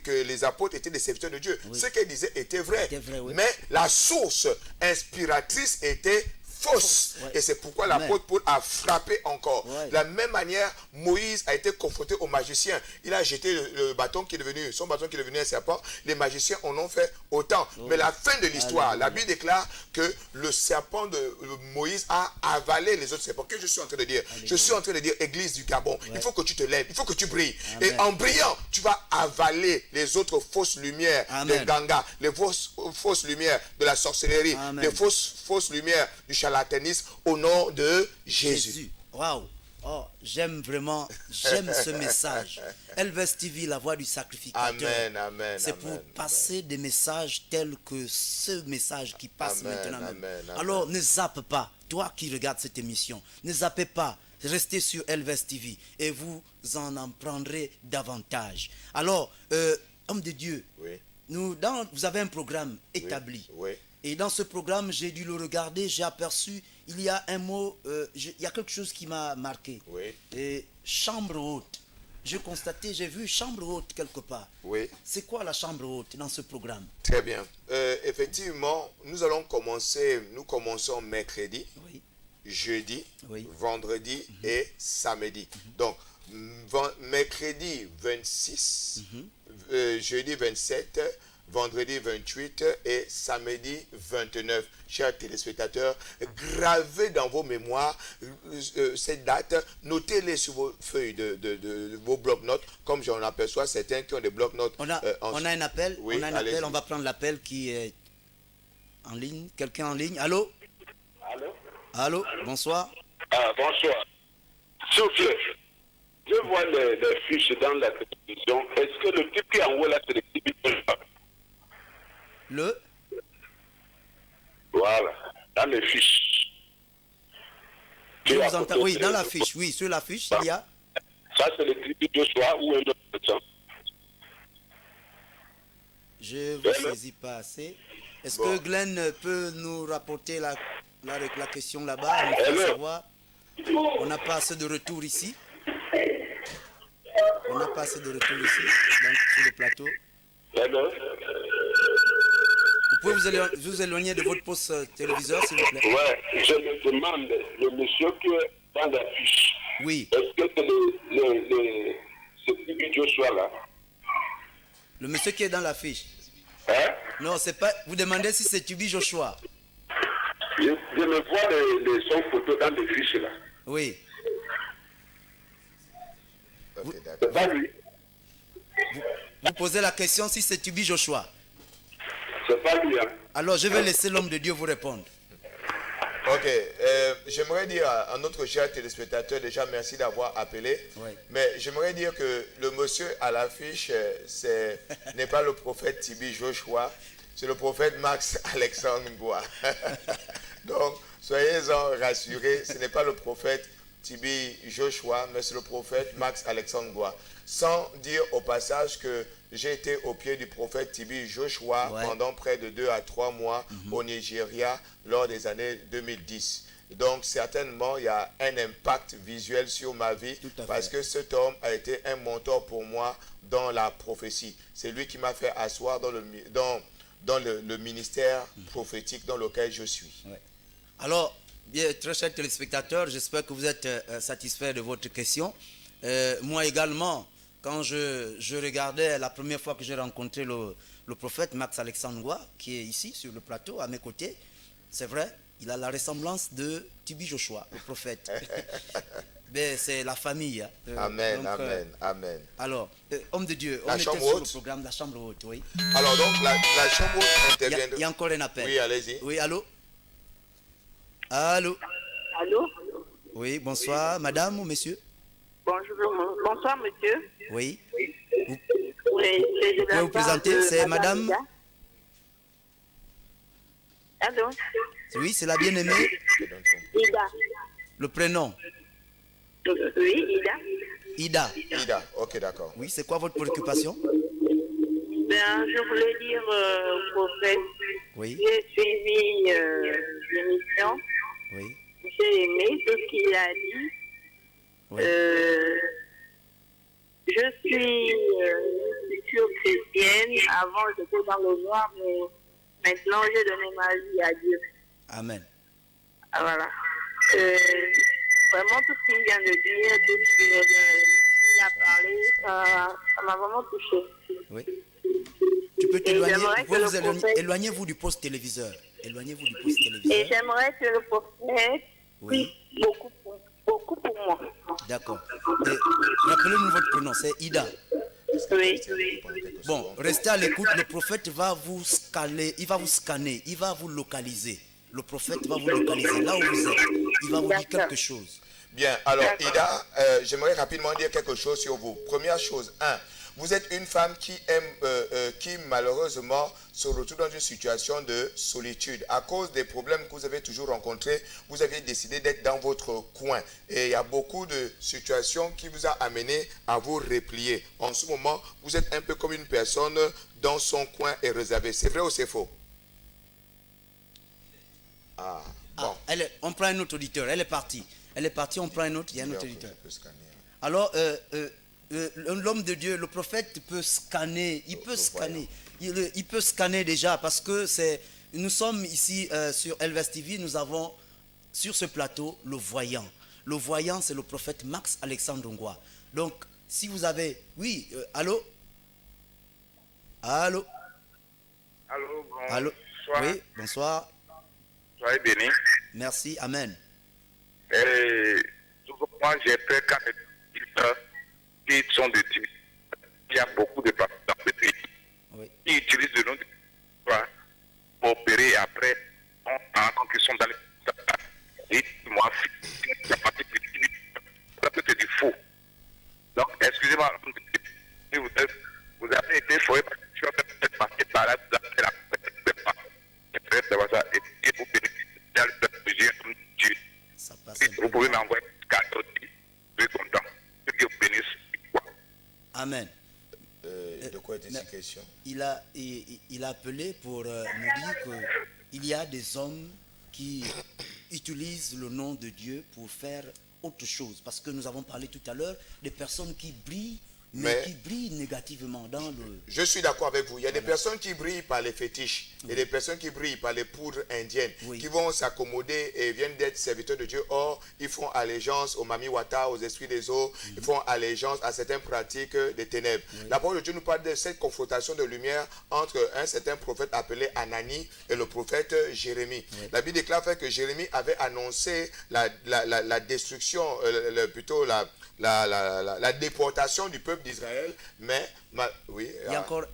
que les apôtres étaient des serviteurs de Dieu. Ce qu'elle disait était vrai. Mais la source inspiratrice était fausse. Et c'est pourquoi l'apôtre Paul a frappé encore. De la même manière, Moïse a été confronté aux magiciens. Il a jeté le bâton qui est devenu, son bâton qui est devenu un serpent. Les magiciens en ont fait autant. Mais la fin de l'histoire, la Bible déclare que le serpent de Moïse a avalé les autres serpents. Qu'est-ce que je suis en train de dire? Je suis en train de dire, Église du Gabon, il faut que tu te lèves, il faut que tu brilles. Et en brillant, tu vas avaler les autres fausses lumières des gangas, les fausses lumières de la sorcellerie, les fausses lumières du charlatanisme au nom de Jésus. Waouh! Oh, j'aime ce message. Elvez TV, la voix du sacrificateur. Amen, amen. C'est pour passer des messages tels que ce message qui passe maintenant. Amen. Alors, ne zappe pas. Toi qui regardes cette émission, ne zappez pas. Restez sur Elvez TV et vous en prendrez davantage. Alors, homme de Dieu, vous avez un programme établi. Et dans ce programme, j'ai dû le regarder, j'ai aperçu, il y a un mot, il y a quelque chose qui m'a marqué. Et chambre haute. J'ai constaté, j'ai vu chambre haute quelque part. C'est quoi la chambre haute dans ce programme? Très bien. Effectivement, nous commençons mercredi, jeudi, vendredi et samedi. Donc, mercredi 26, jeudi 27, vendredi 28 et samedi 29. Chers téléspectateurs, gravez dans vos mémoires ces dates, notez-les sur vos feuilles de vos blocs-notes, comme j'en aperçois certains qui ont des blocs-notes. On a un appel, on va prendre l'appel qui est en ligne. Quelqu'un en ligne? Allô? Allô? Bonsoir. Bonsoir. S'il vous plaît, je vois les fiches dans la télévision. Est-ce que le type qui est en haut là, c'est le type Voilà, dans les fiches. Je vous entends. Oui, dans la fiche. Oui, sur la fiche, il y a. Ça, c'est le type de Joshua ou un autre personne. Je ne vous saisis pas assez. Est-ce que Glenn peut nous rapporter la question là-bas? On peut savoir. On n'a pas assez de retour ici. On n'a pas assez de retour ici, sur le plateau. Vous pouvez vous éloigner de votre poste téléviseur, s'il vous plaît? Ouais, je me demande, le monsieur qui est dans la fiche. Oui. Est-ce que c'est ce petit Joshua là? Le monsieur qui est dans la fiche? Hein? Non, c'est pas. Vous demandez si c'est Tubi Joshua? Je me vois son photo dans les fiches là. Oui. C'est pas lui. Vous posez la question si c'est Tubi Joshua? C'est pas lui, hein. Alors, je vais laisser l'homme de Dieu vous répondre. Ok, j'aimerais dire à notre cher téléspectateur, déjà merci d'avoir appelé, mais j'aimerais dire que le monsieur à l'affiche, n'est pas le prophète Tibi Joshua, c'est le prophète Max Alexandre Ngoa. Donc, soyez-en rassurés, ce n'est pas le prophète Tibi Joshua, mais c'est le prophète Max Alexandre Ngoa. Sans dire au passage que j'ai été au pied du prophète Tibi Joshua pendant près de 2 à 3 mois au Nigeria lors des années 2010. Donc certainement il y a un impact visuel sur ma vie parce que cet homme a été un mentor pour moi dans la prophétie. C'est lui qui m'a fait asseoir dans le ministère prophétique dans lequel je suis. Alors, bien, très chers téléspectateurs, j'espère que vous êtes satisfaits de votre question. Moi également, quand je regardais la première fois que j'ai rencontré le prophète Max Alexandre Ngoa, qui est ici sur le plateau à mes côtés, c'est vrai, il a la ressemblance de Tibi Joshua, le prophète. Mais c'est la famille. Hein. Amen, amen, amen. Alors, homme de Dieu, on La était chambre sur haute. le programme de la chambre haute, oui. Alors donc, la chambre haute Il intervient. y a encore un appel. Oui, allez-y. Oui, allô? Allô? Allô? Oui, bonsoir, madame ou monsieur? Bonjour, bonsoir monsieur. Oui. Oui, c'est de Pouvez la vous part présenter, de c'est madame? Ida. Allô? Oui, c'est la bien-aimée. Ida. Le prénom? Oui, Ida. Ida. Ida, ok, d'accord. Oui, c'est quoi votre préoccupation? Ben, je voulais dire au prophète, Oui, j'ai suivi l'émission, oui, j'ai aimé tout ce qu'il a dit. oui. Je suis une future chrétienne. Avant, j'étais dans le noir, mais maintenant, j'ai donné ma vie à Dieu. Amen. Ah, voilà. Vraiment, tout ce qu'il vient de dire, tout ce qu'il a parlé, ça m'a vraiment touché. Oui. Tu peux t'éloigner, j'aimerais vous pouvez que vous le éloigner, prophète- éloignez-vous du poste téléviseur. Éloignez-vous du poste Et téléviseur. j'aimerais que le prophète Oui. prie beaucoup pour moi. D'accord. Et rappelez-nous votre prénom, c'est Ida. Oui. Bon, restez à l'écoute, le prophète va vous scanner, il va vous scanner, il va vous localiser. Le prophète va vous localiser là où vous êtes. Il va vous dire quelque chose. Bien, alors D'accord. Ida, j'aimerais rapidement dire quelque chose sur vous. Première chose, vous êtes une femme qui qui malheureusement se retrouve dans une situation de solitude. À cause des problèmes que vous avez toujours rencontrés, vous avez décidé d'être dans votre coin. Et il y a beaucoup de situations qui vous a amené à vous replier. En ce moment, vous êtes un peu comme une personne dans son coin et réservée. C'est vrai ou c'est faux? Ah, bon. On prend un autre auditeur, elle est partie. Elle est partie, on prend un autre, il y a un autre auditeur. Je peux scanner. Alors, l'homme de Dieu, le prophète peut scanner, il peut scanner. Il peut scanner déjà parce que nous sommes ici sur Elvest TV, nous avons sur ce plateau le voyant. Le voyant, c'est le prophète Max Alexandre Ngwa. Donc, si vous avez... Oui, allô? Allô? Allô, bonsoir. Allô? Oui, bonsoir. Soyez bénis. Merci, amen. Moi, j'ai fait 4 qui sont de type. Il y a beaucoup de personnes dans ce pays Oui. qui utilisent le nom de pour opérer après, quand ils sont dans les... Et moi, c'est du faux. Donc, excusez-moi, vous avez été fouillé parce que je suis passé par là, vous avez la et vous bénéficiez de Dieu. Ça passe un peu. Vous pouvez m'envoyer un cadeau, je suis content. Que Dieu vous bénisse. Amen. De quoi est-il question? Il a appelé pour nous dire qu'il y a des hommes qui utilisent le nom de Dieu pour faire autre chose. Parce que nous avons parlé tout à l'heure des personnes qui brillent, mais qui brillent négativement dans le... Je suis d'accord avec vous. Il y a des personnes qui brillent par les fétiches. Il y a des personnes qui brillent par les poudres indiennes, qui vont s'accommoder et viennent d'être serviteurs de Dieu. Or, ils font allégeance aux Mami Wata, aux esprits des eaux. Ils font allégeance à certaines pratiques des ténèbres. La parole de Dieu nous parle de cette confrontation de lumière entre un certain prophète appelé Anani et le prophète Jérémie. La Bible déclare que Jérémie avait annoncé la destruction, plutôt la déportation du peuple d'Israël, mais oui. Il y a encore,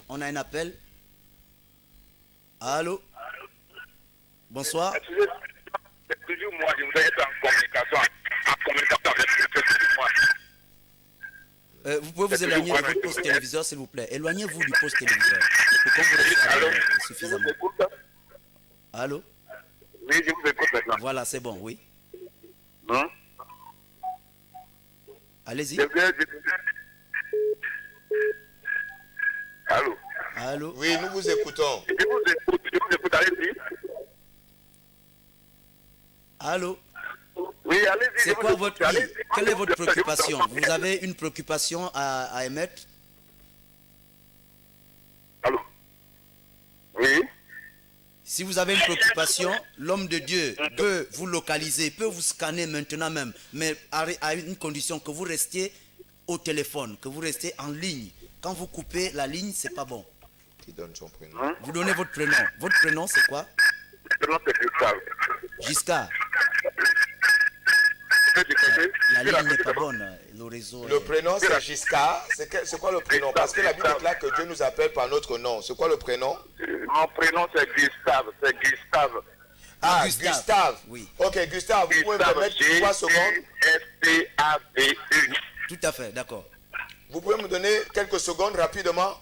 on a un appel. Allô? Bonsoir. C'est toujours moi, je voudrais être en communication avec moi. Vous pouvez vous éloigner de votre poste téléviseur, s'il vous plaît. Éloignez-vous du poste téléviseur. Pour qu'on vous reçoive suffisamment. Allô? Oui, je vous écoute maintenant. Voilà, c'est bon, oui. Hein? Allez-y. Allô? Allô? Oui, nous vous écoutons. Je vous écoute, allez-y. Allô? Oui, allez-y. C'est quoi votre vie? Quelle est votre préoccupation? Vous avez une préoccupation à émettre? Allô? Oui? Si vous avez une préoccupation, l'homme de Dieu peut vous localiser, peut vous scanner maintenant même, mais à une condition que vous restiez au téléphone, que vous restiez en ligne. Quand vous coupez la ligne, c'est pas bon. Qui donne son prénom? Vous donnez votre prénom. Votre prénom, c'est quoi? Le prénom c'est Gustave. Giscard. La ligne n'est pas bonne. Le réseau. Le prénom c'est Giscard. C'est quoi le prénom? Parce que la Bible déclare que Dieu nous appelle par notre nom. C'est quoi le prénom? Mon prénom c'est Gustave. C'est Gustave. Ah, Gustave. Gustave. Oui. Ok, Gustave, vous pouvez me permettre 3 secondes? G-U-S-T-A-V-E. Tout à fait, d'accord. Vous pouvez me donner quelques secondes rapidement?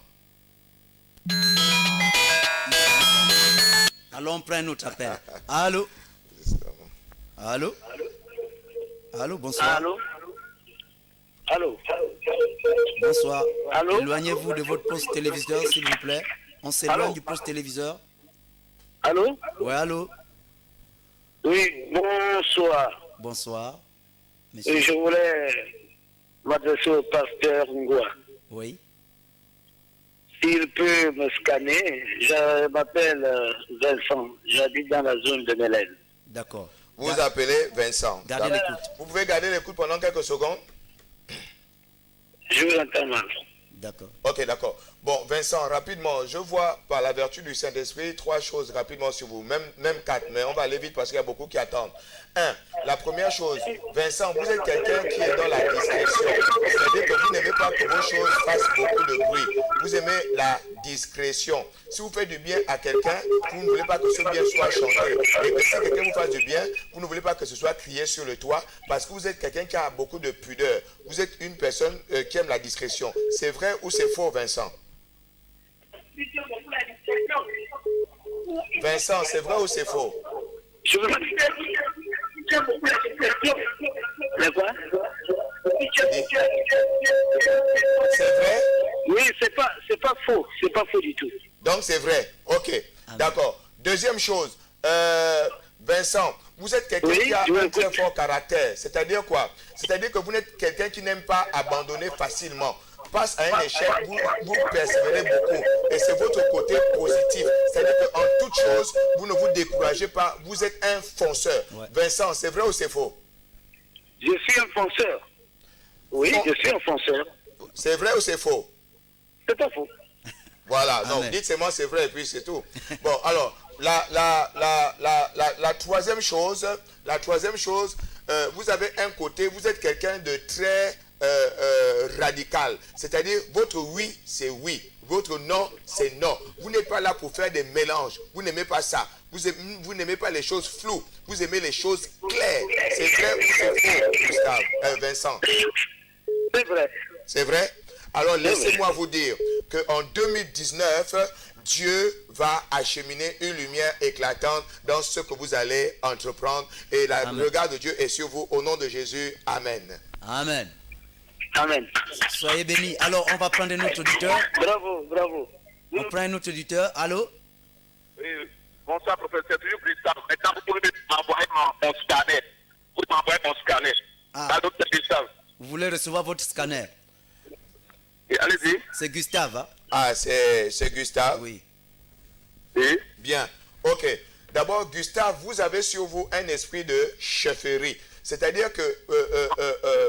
Allons, on prend un autre appel. Allô? Allô? Allô, bonsoir. Allô? Allô? Bonsoir. Allô? Éloignez-vous de votre poste téléviseur, s'il vous plaît. On s'éloigne Allô? du poste téléviseur. Allô? Ouais, allô? Oui, bonsoir. Bonsoir. Et Monsieur. je voulais m'adresser au pasteur Ngoua. Oui. S'il peut me scanner, je m'appelle Vincent. J'habite dans la zone de Mélène. D'accord. Vous appelez Vincent. Gardez D'accord. l'écoute. Vous pouvez garder l'écoute pendant quelques secondes? Je vous entends mal. D'accord. Ok, d'accord. Bon, Vincent, rapidement, je vois par la vertu du Saint-Esprit 3 choses rapidement sur vous, même 4, mais on va aller vite parce qu'il y a beaucoup qui attendent. 1. La première chose, Vincent, vous êtes quelqu'un qui est dans la discrétion. C'est-à-dire que vous n'aimez pas que vos choses fassent beaucoup de bruit. Vous aimez la discrétion. Si vous faites du bien à quelqu'un, vous ne voulez pas que ce bien soit chanté. Et que si quelqu'un vous fasse du bien, vous ne voulez pas que ce soit crié sur le toit parce que vous êtes quelqu'un qui a beaucoup de pudeur. Vous êtes une personne qui aime la discrétion. C'est vrai ou c'est faux, Vincent? Vincent, c'est vrai ou c'est faux? Je vous mais quoi? C'est vrai? Oui, c'est pas faux. C'est pas faux du tout. Donc c'est vrai. Ok. D'accord. Deuxième chose, Vincent, vous êtes quelqu'un Oui, qui a je vous un très écoute. fort caractère. C'est-à-dire quoi? C'est-à-dire que vous n'êtes quelqu'un qui n'aime pas abandonner facilement. Face à un échec, vous persévérez beaucoup. Et c'est votre côté positif. C'est-à-dire qu'en toute chose, vous ne vous découragez pas. Vous êtes un fonceur. Ouais. Vincent, c'est vrai ou c'est faux? Je suis un fonceur. Oui, Fon- je suis un fonceur. C'est vrai ou c'est faux? C'est pas faux. Voilà, donc Amen. dites seulement c'est vrai et puis c'est tout. Bon, alors, la troisième chose, vous avez un côté, vous êtes quelqu'un de très radical. C'est-à-dire, votre oui, c'est oui. Votre non, c'est non. Vous n'êtes pas là pour faire des mélanges. Vous n'aimez pas ça. Vous n'aimez pas les choses floues. Vous aimez les choses claires. C'est vrai ou c'est faux, Gustave, Vincent? C'est vrai. C'est vrai? Alors laissez-moi vous dire qu'en 2019, Dieu va acheminer une lumière éclatante dans ce que vous allez entreprendre. Et le regard de Dieu est sur vous. Au nom de Jésus, Amen. Amen. Amen. Soyez bénis. Alors, on va prendre un autre auditeur. Bravo, bravo. On prend un autre auditeur. Allô? Oui, bonsoir, professeur. Toujours Gustave. Maintenant, vous pouvez m'envoyer mon scanner. Vous m'envoyez mon scanner. Ah. Allô, c'est Gustave. Vous voulez recevoir votre scanner? Et allez-y. C'est Gustave, hein? Ah, c'est Gustave? Oui. Oui. Bien. Ok. D'abord, Gustave, vous avez sur vous un esprit de chefferie. C'est-à-dire que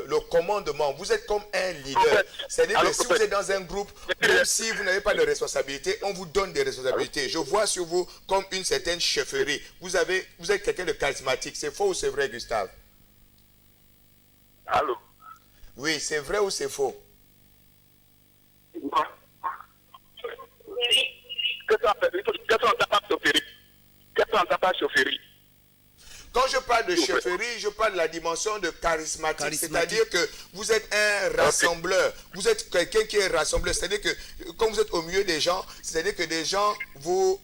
le commandement, vous êtes comme un leader. C'est-à-dire que si vous êtes dans un groupe, même si vous n'avez pas de responsabilité, on vous donne des responsabilités. Je vois sur vous comme une certaine chefferie. Vous êtes quelqu'un de charismatique. C'est faux ou c'est vrai, Gustave? Allô. Oui, c'est vrai ou c'est faux? Qu'est-ce qu'on t'a pas chauffé? Qu'est-ce qu'on t'a pas chauffé? Quand je parle de chefferie, je parle de la dimension de charismatique. C'est-à-dire que vous êtes un rassembleur. Vous êtes quelqu'un qui est rassembleur. C'est-à-dire que quand vous êtes au milieu des gens, c'est-à-dire que des gens vous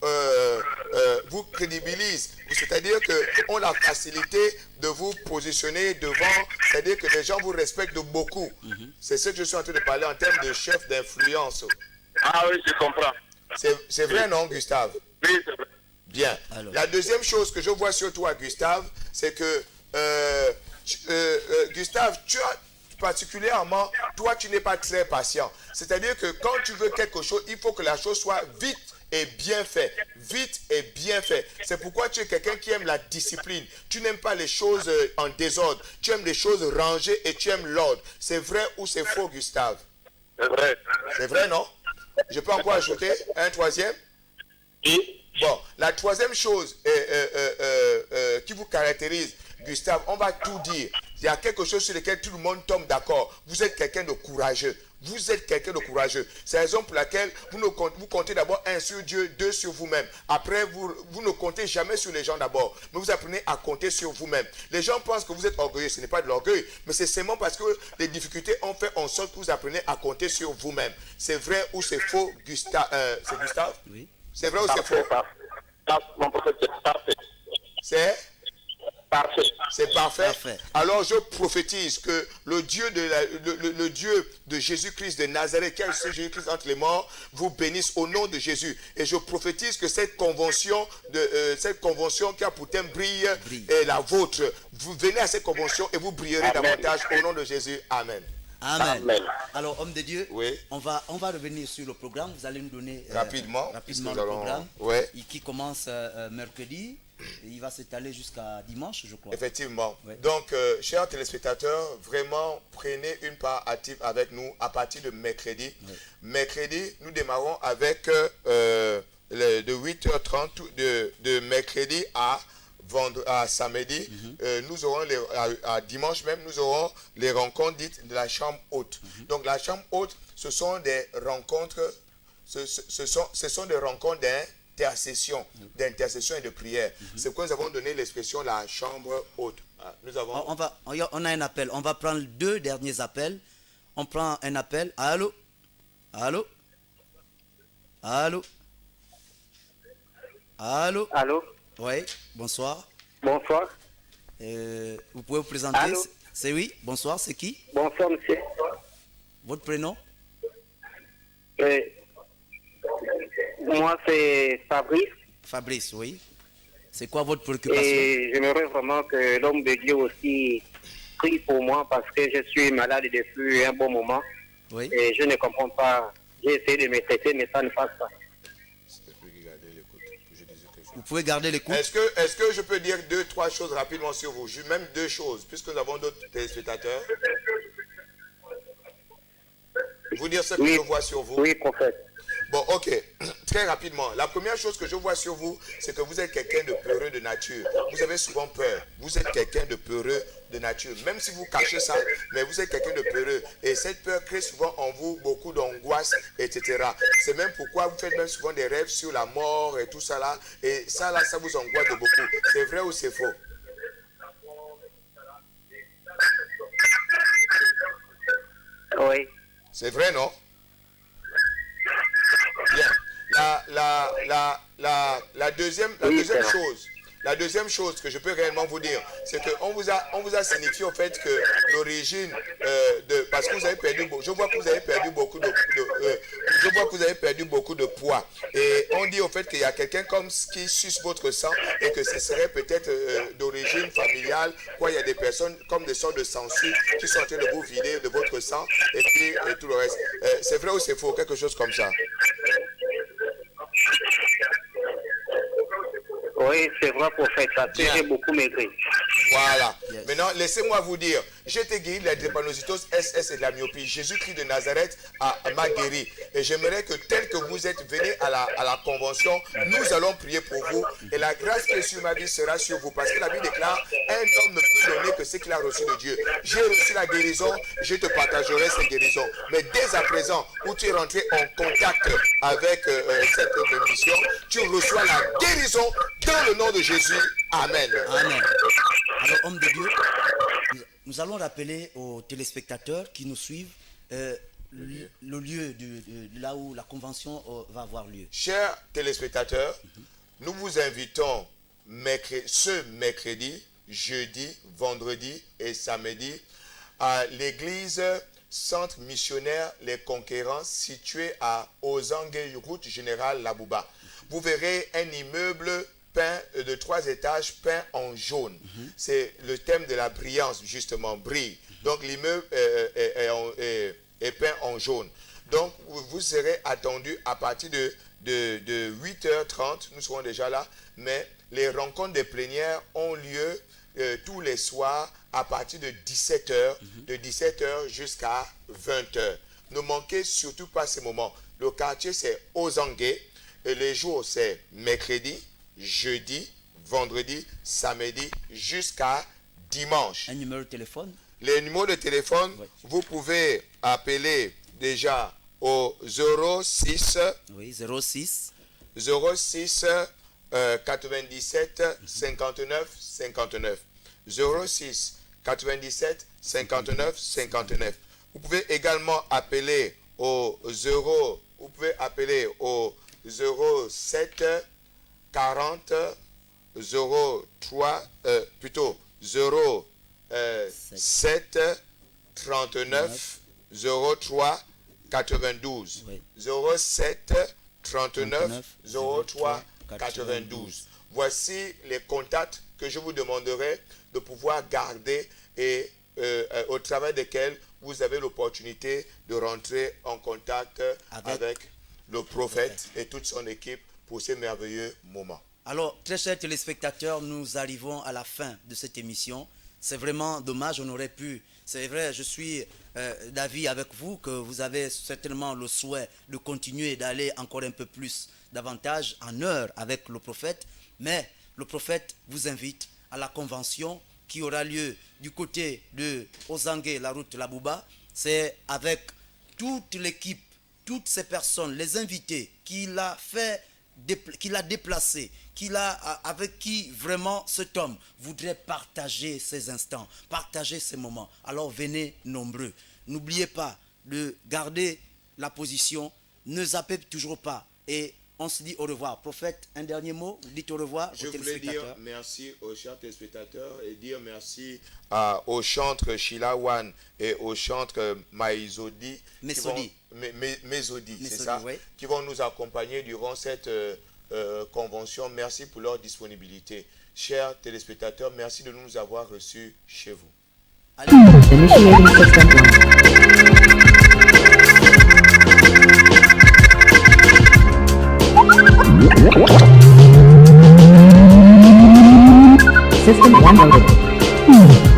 crédibilisent. C'est-à-dire qu'on a la facilité de vous positionner devant. C'est-à-dire que les gens vous respectent beaucoup. C'est ce que je suis en train de parler en termes de chef d'influence. Ah oui, je comprends. C'est vrai, non, Gustave? Oui, c'est vrai. Bien. Alors. La deuxième chose que je vois sur toi, Gustave, c'est que, Gustave, particulièrement, toi, tu n'es pas très patient. C'est-à-dire que quand tu veux quelque chose, il faut que la chose soit vite et bien faite. Vite et bien fait. C'est pourquoi tu es quelqu'un qui aime la discipline. Tu n'aimes pas les choses en désordre. Tu aimes les choses rangées et tu aimes l'ordre. C'est vrai ou c'est faux, Gustave? C'est vrai. C'est vrai, non? Je peux encore ajouter un troisième? Oui. Bon, la troisième chose, qui vous caractérise, Gustave, on va tout dire. Il y a quelque chose sur lequel tout le monde tombe d'accord. Vous êtes quelqu'un de courageux. Vous êtes quelqu'un de courageux. C'est la raison pour laquelle vous comptez d'abord 1 sur Dieu, 2 sur vous-même. Après, vous ne comptez jamais sur les gens d'abord. Mais vous apprenez à compter sur vous-même. Les gens pensent que vous êtes orgueilleux. Ce n'est pas de l'orgueil. Mais c'est seulement parce que les difficultés ont fait en sorte que vous apprenez à compter sur vous-même. C'est vrai ou c'est faux, Gustave? C'est Gustave? Oui. C'est vrai ou c'est faux? Mon prophète, c'est parfait. C'est Parfait. C'est parfait. Parfait. Alors je prophétise que le Dieu le Dieu de Jésus-Christ de Nazareth, qui a ressuscité Jésus-Christ entre les morts, vous bénisse au nom de Jésus. Et je prophétise que cette convention qui a pour thème brille est la vôtre. Vous venez à cette convention et vous brillerez Amen. davantage au nom de Jésus. Amen. Amen. Amen. Alors, homme de Dieu, Oui. on va revenir sur le programme. Vous allez nous donner Rapidement, le puisque nous programme ouais. qui commence mercredi. Et il va s'étaler jusqu'à dimanche, je crois. Effectivement. Ouais. Donc, chers téléspectateurs, vraiment, prenez une part active avec nous à partir de mercredi. Ouais. Mercredi, nous démarrons avec de 8h30 de mercredi à samedi. Nous aurons à dimanche même, nous aurons les rencontres dites de la chambre haute. Donc, la chambre haute, ce sont des rencontres, ce sont des rencontres d'intercession et de prière. C'est pourquoi nous avons donné l'expression la chambre haute. Nous avons... On a un appel. On va prendre 2 derniers appels. On prend un appel. Allô? Allô? Allô? Allô? Allô? Oui, bonsoir. Bonsoir. Vous pouvez vous présenter? Allô? C'est oui, bonsoir, c'est qui? Bonsoir, monsieur. Votre prénom? Moi, c'est Fabrice. Fabrice, oui. C'est quoi votre préoccupation? Et j'aimerais vraiment que l'homme de Dieu aussi prie pour moi parce que je suis malade depuis un bon moment. Oui. Et je ne comprends pas. J'ai essayé de me traiter, mais ça ne passe pas. Vous pouvez garder l'écoute. Est-ce que je peux dire 2-3 choses rapidement sur vous? Même 2 choses, puisque nous avons d'autres téléspectateurs. Vous dire ce que je vois sur vous? Oui, prophète. Bon, ok. Très rapidement. La première chose que je vois sur vous, c'est que vous êtes quelqu'un de peureux de nature. Vous avez souvent peur. Vous êtes quelqu'un de peureux de nature. Même si vous cachez ça, mais vous êtes quelqu'un de peureux. Et cette peur crée souvent en vous beaucoup d'angoisse, etc. C'est même pourquoi vous faites même souvent des rêves sur la mort et tout ça là. Et ça là, ça vous angoisse de beaucoup. C'est vrai ou c'est faux? Oui. C'est vrai, non? Bien. La deuxième chose que je peux réellement vous dire, c'est qu'on vous a signifié au fait que l'origine parce que vous avez perdu beaucoup, je vois que vous avez perdu beaucoup de poids. Et on dit au fait qu'il y a quelqu'un comme qui suce votre sang et que ce serait peut-être d'origine familiale, quoi, il y a des personnes comme des sortes de sangsues qui sont en train de vous vider de votre sang et puis et tout le reste. C'est vrai ou c'est faux? Quelque chose comme ça. Oui, c'est vrai, prophète. Ça j'ai beaucoup maigri. Voilà. Yes. Maintenant, laissez-moi vous dire, j'ai été guéri de la drépanocytose SS et de la myopie. Jésus-Christ de Nazareth m'a guéri. Et j'aimerais que tel que vous êtes venu à la convention, nous allons prier pour vous. Et la grâce qui est sur ma vie sera sur vous. Parce que la Bible déclare, un homme ne peut donner que ce qu'il a reçu de Dieu. J'ai reçu la guérison, je te partagerai cette guérison. Mais dès à présent, où tu es rentré en contact avec cette mission, tu reçois la guérison dans le nom de Jésus. Amen. Amen. Alors, homme de Dieu, nous allons rappeler aux téléspectateurs qui nous suivent le lieu de là où la convention va avoir lieu. Chers téléspectateurs, nous vous invitons ce mercredi, jeudi, vendredi et samedi à l'église Centre Missionnaire Les Conquérants située à Ozangue, route générale Labouba. Vous verrez un immeuble peint de 3 étages peint en jaune. C'est le thème de la brillance, justement, brille. Donc l'immeuble est peint en jaune. Donc vous serez attendus à partir de 8h30, nous serons déjà là, mais les rencontres des plénières ont lieu tous les soirs à partir de 17h, de 17h jusqu'à 20h. Ne manquez surtout pas ces moments. Le quartier c'est Ozangue et les jours c'est mercredi, jeudi, vendredi, samedi jusqu'à dimanche. Un numéro de téléphone? Les numéros de téléphone, Oui. vous pouvez appeler déjà au 06 Oui, 06 06 97 59 59. 06 97 59 59. Vous pouvez également appeler au 07 40 03 plutôt 07 39 03 92. Oui. 07 39 03 92. Voici les contacts que je vous demanderai de pouvoir garder et au travers desquels vous avez l'opportunité de rentrer en contact avec le prophète et toute son équipe pour ces merveilleux moments. Alors, très chers téléspectateurs, nous arrivons à la fin de cette émission. C'est vraiment dommage, on aurait pu. C'est vrai, je suis d'avis avec vous que vous avez certainement le souhait de continuer d'aller encore un peu plus, davantage en heure avec le prophète. Mais le prophète vous invite à la convention qui aura lieu du côté de Ozangue, la route Labouba. C'est avec toute l'équipe, toutes ces personnes, les invités qu'il a déplacé, avec qui vraiment cet homme voudrait partager ces instants, partager ces moments. Alors venez nombreux. N'oubliez pas de garder la position, ne zappez toujours pas et on se dit au revoir. Prophète, un dernier mot, dites au revoir aux téléspectateurs. Je voulais dire merci aux chers téléspectateurs et dire merci au chantre Shilawan et au chantre Maïzodi. Mesodi. Mesodi, c'est ça, oui. Qui vont nous accompagner durant cette convention. Merci pour leur disponibilité. Chers téléspectateurs, merci de nous avoir reçus chez vous. Allez. Initiating system launch. System one loaded.